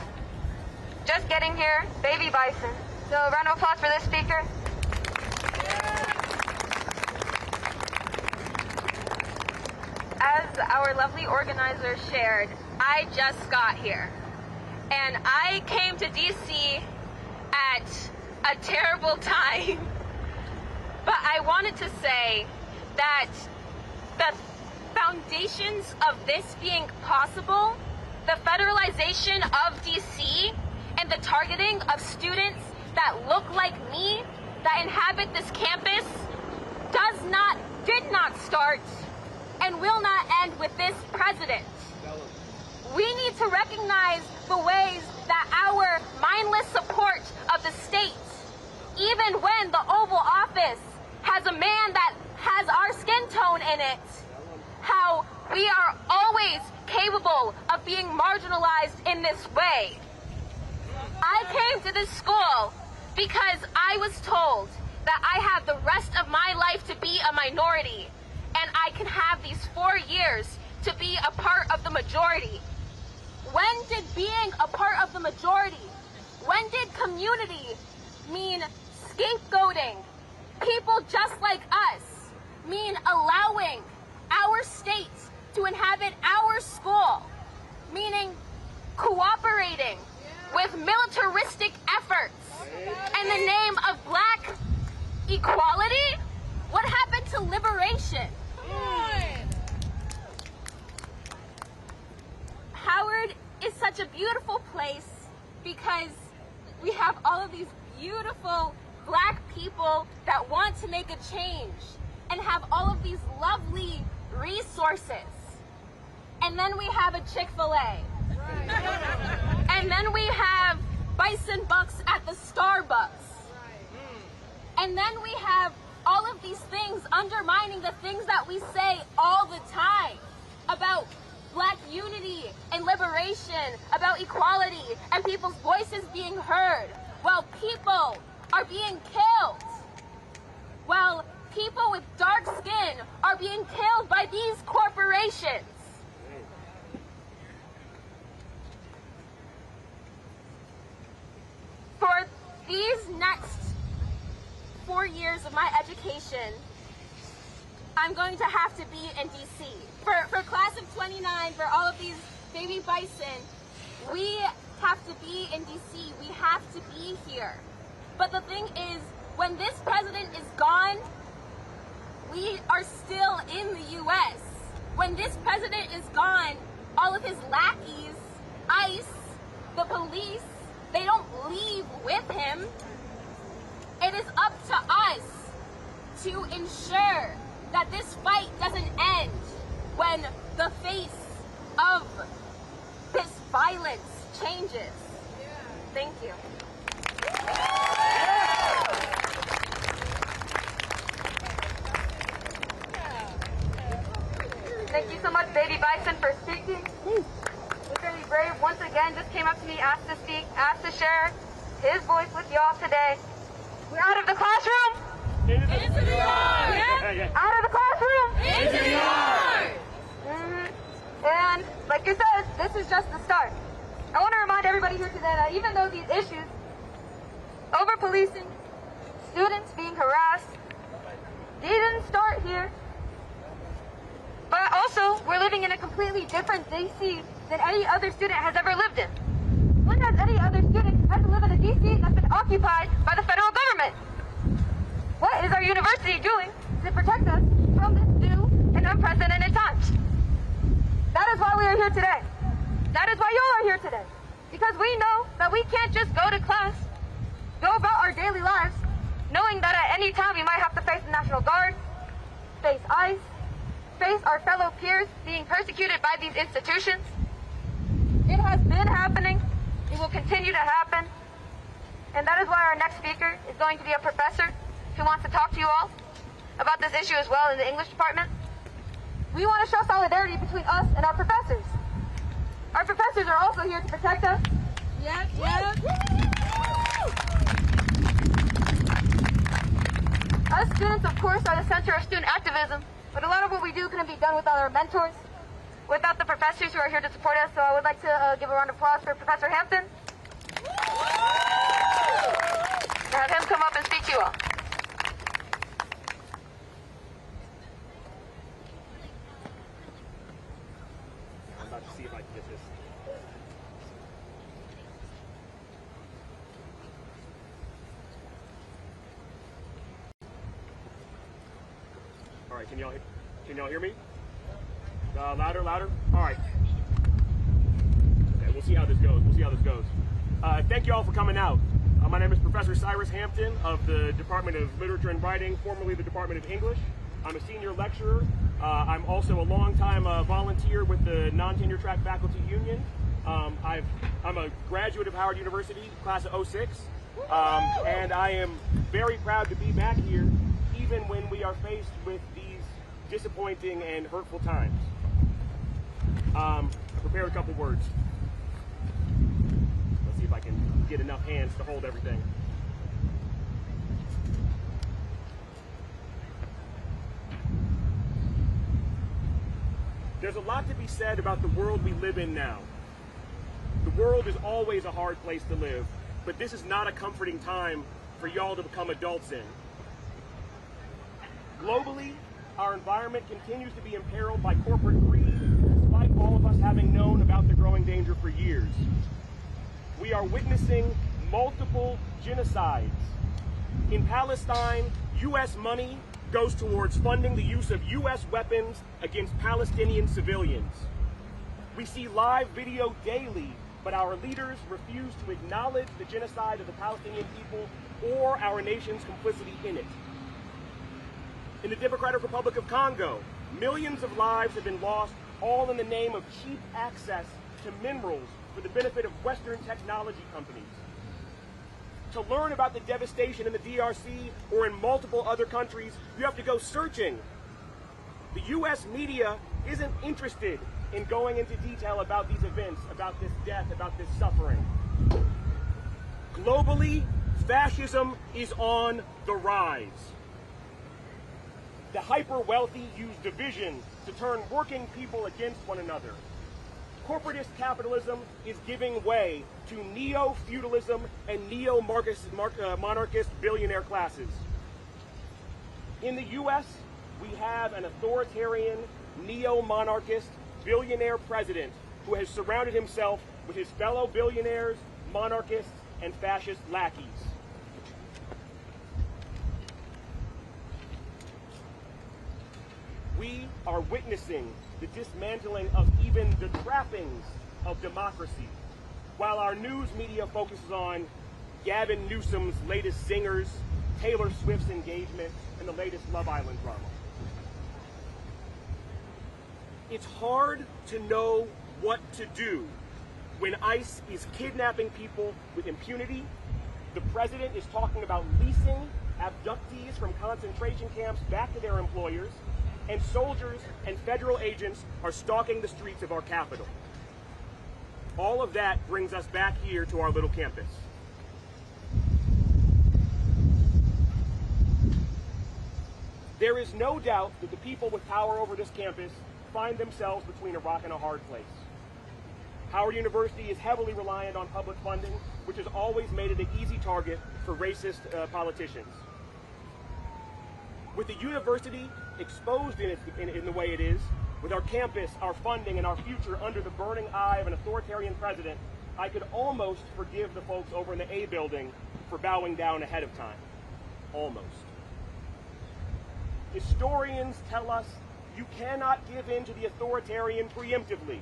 Just getting here, baby bison. So a round of applause for this speaker. As our lovely organizer shared, I just got here. And I came to DC at a terrible time. But I wanted to say that the foundations of this being possible, the federalization of DC, and the targeting of students that look like me, that inhabit this campus, did not start and will not end with this president. We need to recognize the ways that our mindless support of the state, even when the Oval Office has a man that has our skin tone in it, how we are always capable of being marginalized in this way. I came to this school because I was told that I have the rest of my life to be a minority, and I can have these 4 years to be a part of the majority. When did being a part of the majority, when did community mean scapegoating people just like us, mean allowing our state to inhabit our school, meaning cooperating with militaristic efforts in the name of black equality? What happened to liberation? Howard is such a beautiful place because we have all of these beautiful black people that want to make a change and have all of these lovely resources. And then we have a Chick-fil-A. And then we have bison bucks at the Starbucks. And then we have all of these things undermining the things that we say all the time about black unity and liberation, about equality and people's voices being heard, while people are being killed, while people with dark skin are being killed by these corporations. For these next 4 years of my education, I'm going to have to be in DC. For class of 29, for all of these baby bison, we have to be in DC. We have to be here. But the thing is, when this president is gone, we are still in the U.S. When this president is gone, all of his lackeys, ICE, the police, they don't leave with him. It is up to us to ensure that this fight doesn't end when the face of this violence changes. Thank you. Thank you so much, Baby Bison, for speaking. He's very brave. Once again, just came up to me, asked to speak, asked to share his voice with y'all today. We're out of the classroom. Into the yard. Yeah. Out of the classroom. Into the yard. And like you said, this is just the start. I want to remind everybody here today that even though these issues, over-policing, students being harassed, they didn't start here. But also, we're living in a completely different DC than any other student has ever lived in. When has any other student had to live in a DC that's been occupied by the federal government? What is our university doing to protect us from this new and unprecedented times? That is why we are here today. That is why y'all are here today. Because we know that we can't just go to class, go about our daily lives, knowing that at any time we might have to face the National Guard, face ICE, face our fellow peers being persecuted by these institutions. It has been happening. It will continue to happen. And that is why our next speaker is going to be a professor who wants to talk to you all about this issue as well in the English department. We want to show solidarity between us and our professors. Our professors are also here to protect us. Yep. Us students, of course, are the center of student activism, but a lot of what we do couldn't be done without our mentors, without the professors who are here to support us. So I would like to give a round of applause for Professor Hampton. And have him come up and speak to you all. I'm about to see if I can get this. All right, can y'all hear me? Louder. All right. Okay, we'll see how this goes. Thank you all for coming out. My name is Professor Cyrus Hampton of the Department of Literature and Writing, formerly the Department of English. I'm a senior lecturer. I'm also a longtime volunteer with the non-tenure track faculty union. I'm a graduate of Howard University, class of '06, and I am very proud to be back here, even when we are faced with these disappointing and hurtful times. I prepared a couple words. Let's see if I can get enough hands to hold everything. There's a lot to be said about the world we live in now. The world is always a hard place to live, but this is not a comforting time for y'all to become adults in. Globally, our environment continues to be imperiled by corporate greed, despite all of us having known about the growing danger for years. We are witnessing multiple genocides. In Palestine, U.S. money goes towards funding the use of U.S. weapons against Palestinian civilians. We see live video daily, but our leaders refuse to acknowledge the genocide of the Palestinian people or our nation's complicity in it. In the Democratic Republic of Congo, millions of lives have been lost, all in the name of cheap access to minerals for the benefit of Western technology companies. To learn about the devastation in the DRC or in multiple other countries, you have to go searching. The U.S. media isn't interested in going into detail about these events, about this death, about this suffering. Globally, fascism is on the rise. The hyper-wealthy use division to turn working people against one another. Corporatist capitalism is giving way to neo-feudalism and neo-monarchist billionaire classes. In the U.S., we have an authoritarian, neo-monarchist billionaire president who has surrounded himself with his fellow billionaires, monarchists, and fascist lackeys. We are witnessing the dismantling of even the trappings of democracy, while our news media focuses on Gavin Newsom's latest singers, Taylor Swift's engagement, and the latest Love Island drama. It's hard to know what to do when ICE is kidnapping people with impunity, the president is talking about leasing abductees from concentration camps back to their employers, and soldiers and federal agents are stalking the streets of our capital. All of that brings us back here to our little campus. There is no doubt that the people with power over this campus find themselves between a rock and a hard place. Howard University is heavily reliant on public funding, which has always made it an easy target for racist politicians. With the university exposed in the way it is, with our campus, our funding, and our future under the burning eye of an authoritarian president, I could almost forgive the folks over in the A building for bowing down ahead of time. Almost. Historians tell us you cannot give in to the authoritarian preemptively.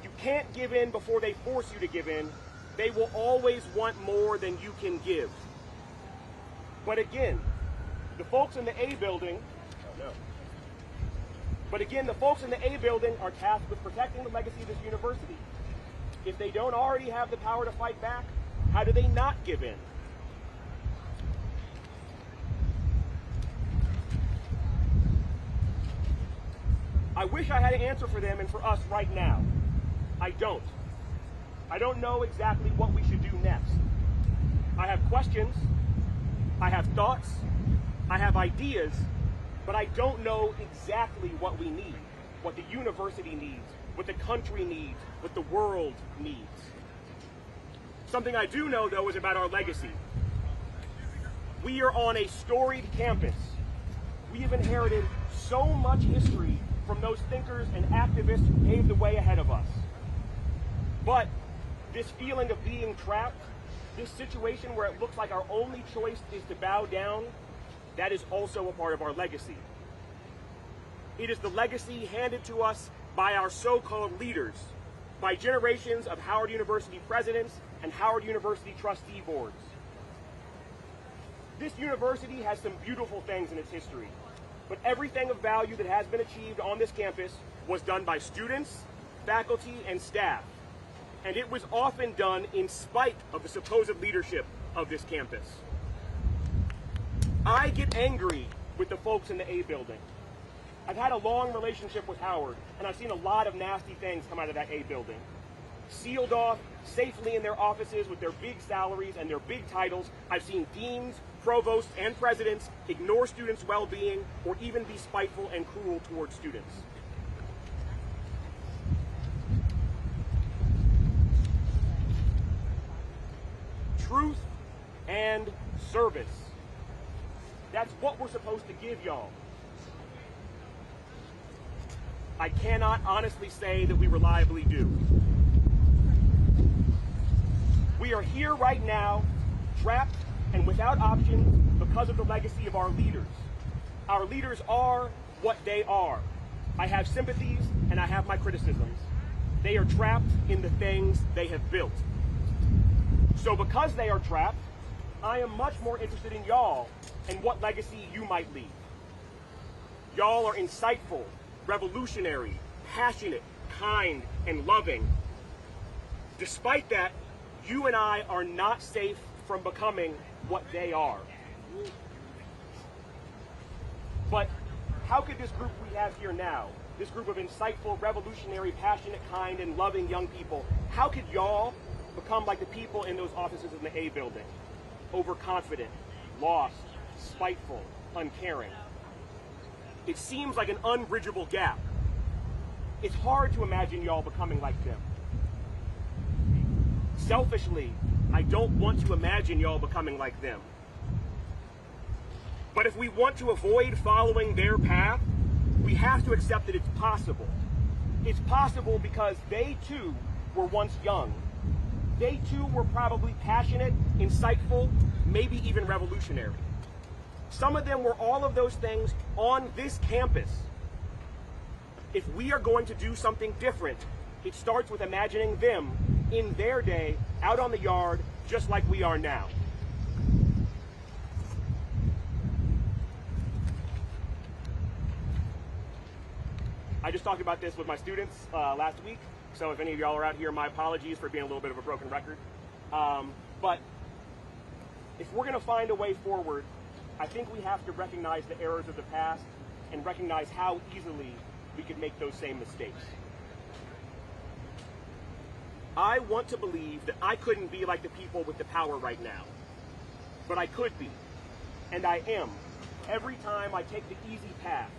You can't give in before they force you to give in. They will always want more than you can give. But again, the folks in the A building, are tasked with protecting the legacy of this university. If they don't already have the power to fight back, how do they not give in? I wish I had an answer for them and for us right now. I don't. I don't know exactly what we should do next. I have questions, I have thoughts, I have ideas, but I don't know exactly what we need, what the university needs, what the country needs, what the world needs. Something I do know, though, is about our legacy. We are on a storied campus. We have inherited so much history from those thinkers and activists who paved the way ahead of us. But this feeling of being trapped, this situation where it looks like our only choice is to bow down, that is also a part of our legacy. It is the legacy handed to us by our so-called leaders, by generations of Howard University presidents and Howard University trustee boards. This university has some beautiful things in its history, but everything of value that has been achieved on this campus was done by students, faculty, and staff. And it was often done in spite of the supposed leadership of this campus. I get angry with the folks in the A building. I've had a long relationship with Howard, and I've seen a lot of nasty things come out of that A building. Sealed off safely in their offices with their big salaries and their big titles, I've seen deans, provosts, and presidents ignore students' well-being or even be spiteful and cruel towards students. Truth and service. That's what we're supposed to give y'all. I cannot honestly say that we reliably do. We are here right now, trapped and without options because of the legacy of our leaders. Our leaders are what they are. I have sympathies and I have my criticisms. They are trapped in the things they have built. So because they are trapped, I am much more interested in y'all and what legacy you might leave. Y'all are insightful, revolutionary, passionate, kind, and loving. Despite that, you and I are not safe from becoming what they are. But how could this group we have here now, this group of insightful, revolutionary, passionate, kind, and loving young people, how could y'all become like the people in those offices in the A building? Overconfident, lost, spiteful, uncaring. It seems like an unbridgeable gap. It's hard to imagine y'all becoming like them. Selfishly, I don't want to imagine y'all becoming like them. But if we want to avoid following their path, we have to accept that it's possible. It's possible because they too were once young. They too were probably passionate, insightful, maybe even revolutionary. Some of them were all of those things on this campus. If we are going to do something different, it starts with imagining them in their day, out on the yard, just like we are now. I just talked about this with my students last week, so if any of y'all are out here, my apologies for being a little bit of a broken record. But if we're going to find a way forward, I think we have to recognize the errors of the past and recognize how easily we could make those same mistakes. I want to believe that I couldn't be like the people with the power right now, but I could be, and I am, every time I take the easy path,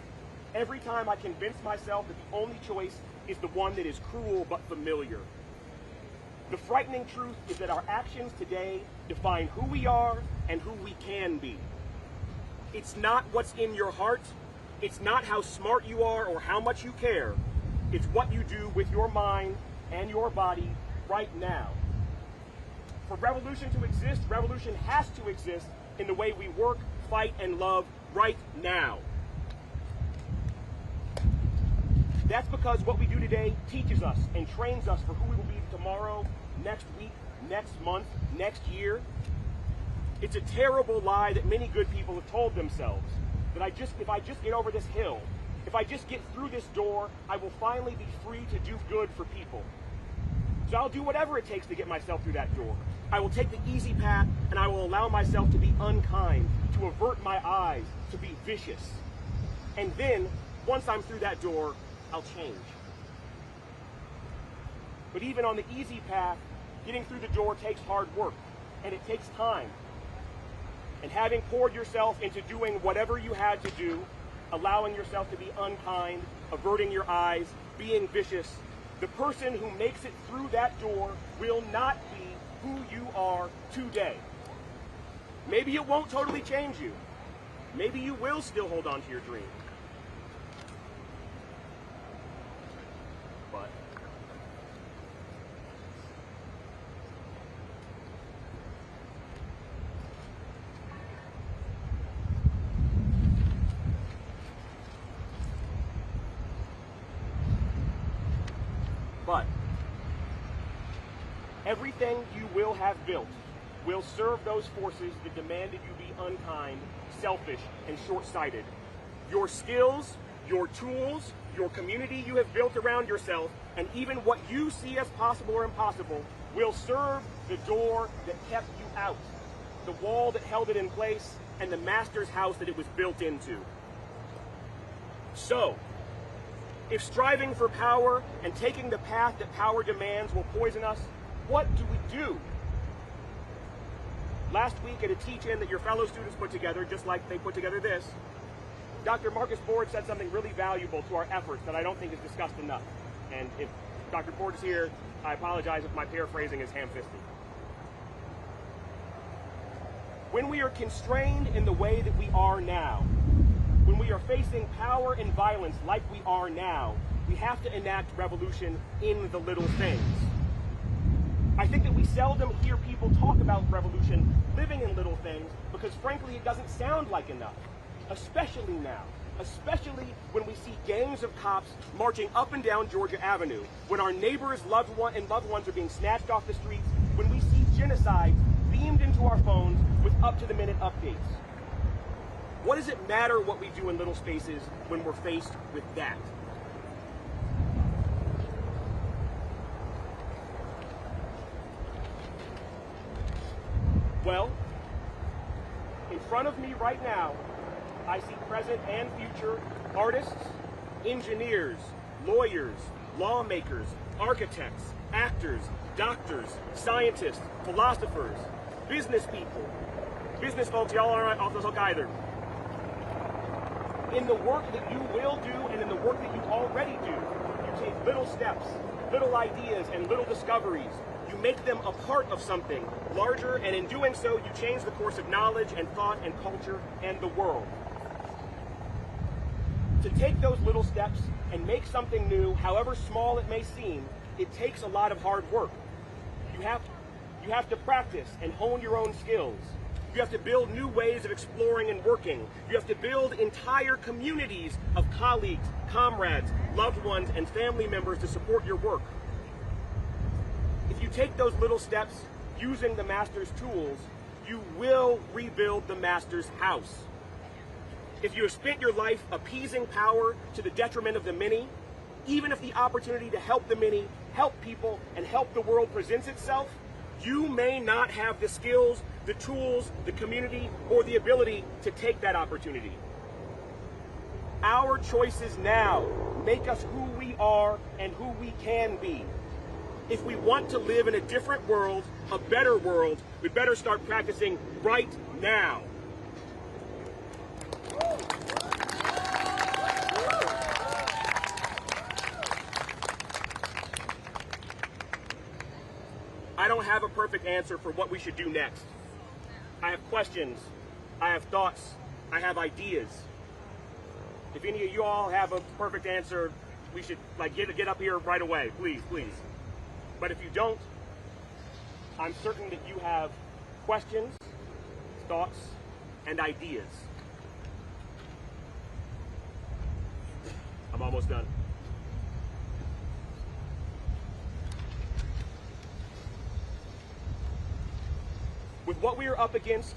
every time I convince myself that the only choice is the one that is cruel but familiar. The frightening truth is that our actions today define who we are and who we can be. It's not what's in your heart, it's not how smart you are or how much you care, it's what you do with your mind and your body right now. For revolution to exist, revolution has to exist in the way we work, fight, and love right now. That's because what we do today teaches us and trains us for who we will be tomorrow, next week, next month, next year. It's a terrible lie that many good people have told themselves, that if I just get over this hill, if I just get through this door, I will finally be free to do good for people. So I'll do whatever it takes to get myself through that door. I will take the easy path, and I will allow myself to be unkind, to avert my eyes, to be vicious. And then, once I'm through that door, I'll change. But even on the easy path, getting through the door takes hard work, and it takes time. And having poured yourself into doing whatever you had to do, allowing yourself to be unkind, averting your eyes, being vicious, the person who makes it through that door will not be who you are today. Maybe it won't totally change you. Maybe you will still hold on to your dream. But everything you will have built will serve those forces that demanded you be unkind, selfish, and short-sighted. Your skills, your tools, your community you have built around yourself, and even what you see as possible or impossible will serve the door that kept you out. the wall that held it in place, and the master's house that it was built into. So, if striving for power and taking the path that power demands will poison us, what do we do? Last week at a teach-in that your fellow students put together, just like they put together this, Dr. Marcus Ford said something really valuable to our efforts that I don't think is discussed enough. And if Dr. Ford is here, I apologize if my paraphrasing is ham-fisted. When we are constrained in the way that we are now, when we are facing power and violence like we are now, we have to enact revolution in the little things. I think that we seldom hear people talk about revolution living in little things because, frankly, it doesn't sound like enough, especially now, especially when we see gangs of cops marching up and down Georgia Avenue, when our neighbors' loved ones are being snatched off the streets, when we see genocide beamed into our phones with up-to-the-minute updates. What does it matter what we do in little spaces when we're faced with that? Well, in front of me right now, I see present and future artists, engineers, lawyers, lawmakers, architects, actors, doctors, scientists, philosophers, business people. Business folks, y'all aren't off the hook either. In the work that you will do and in the work that you already do, you take little steps, little ideas, and little discoveries. You make them a part of something larger, and in doing so, you change the course of knowledge and thought and culture and the world. To take those little steps and make something new, however small it may seem, it takes a lot of hard work. You have to practice and hone your own skills. You have to build new ways of exploring and working. You have to build entire communities of colleagues, comrades, loved ones, and family members to support your work. If you take those little steps using the master's tools, you will rebuild the master's house. If you have spent your life appeasing power to the detriment of the many, even if the opportunity to help the many, help people, and help the world presents itself, you may not have the skills, the tools, the community, or the ability to take that opportunity. Our choices now make us who we are and who we can be. If we want to live in a different world, a better world, we better start practicing right now. I don't have a perfect answer for what we should do next. I have questions, I have thoughts, I have ideas. If any of you all have a perfect answer, we should get up here right away, please, please. But if you don't, I'm certain that you have questions, thoughts, and ideas. I'm almost done. With what we are up against,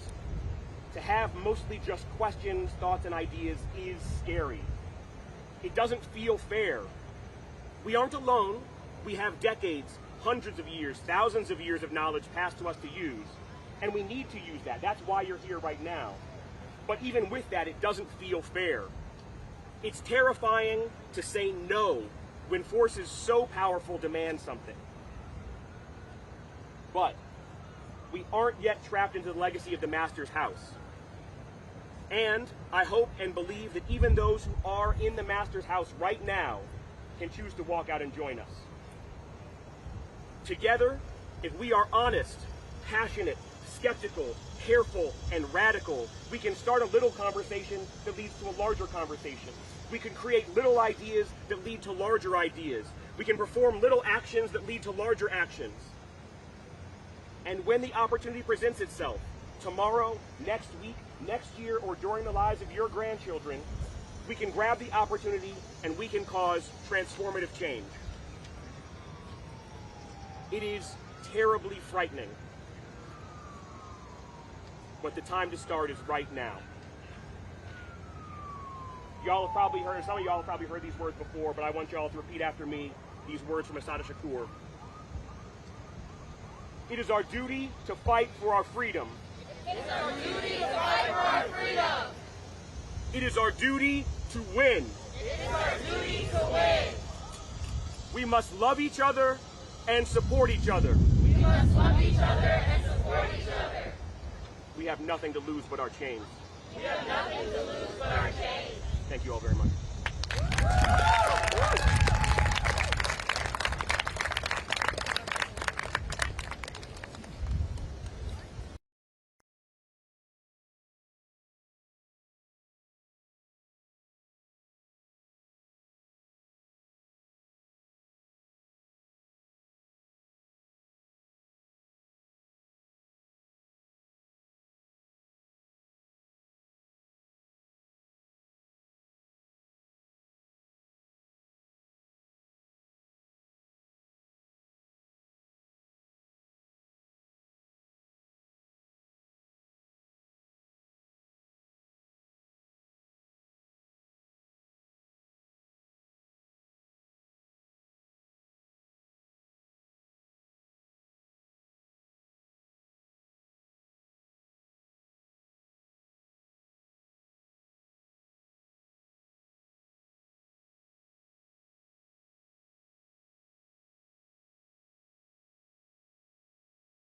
to have mostly just questions, thoughts, and ideas is scary. It doesn't feel fair. We aren't alone. We have decades, hundreds of years, thousands of years of knowledge passed to us to use, and we need to use that. That's why you're here right now. But even with that, it doesn't feel fair. It's terrifying to say no when forces so powerful demand something. But we aren't yet trapped into the legacy of the master's house. And I hope and believe that even those who are in the master's house right now can choose to walk out and join us. Together, if we are honest, passionate, skeptical, careful, and radical, we can start a little conversation that leads to a larger conversation. We can create little ideas that lead to larger ideas. We can perform little actions that lead to larger actions. And when the opportunity presents itself, tomorrow, next week, next year, or during the lives of your grandchildren, we can grab the opportunity and we can cause transformative change. It is terribly frightening, but the time to start is right now. Y'all have probably heard, some of y'all have probably heard these words before, but I want y'all to repeat after me these words from Assata Shakur. It is our duty to fight for our freedom, It's our duty to fight for our freedom. It is our duty to win. It is our duty to win. We must love each other and support each other. We must love each other and support each other. We have nothing to lose but our chains. We have nothing to lose but our chains. Thank you all very much.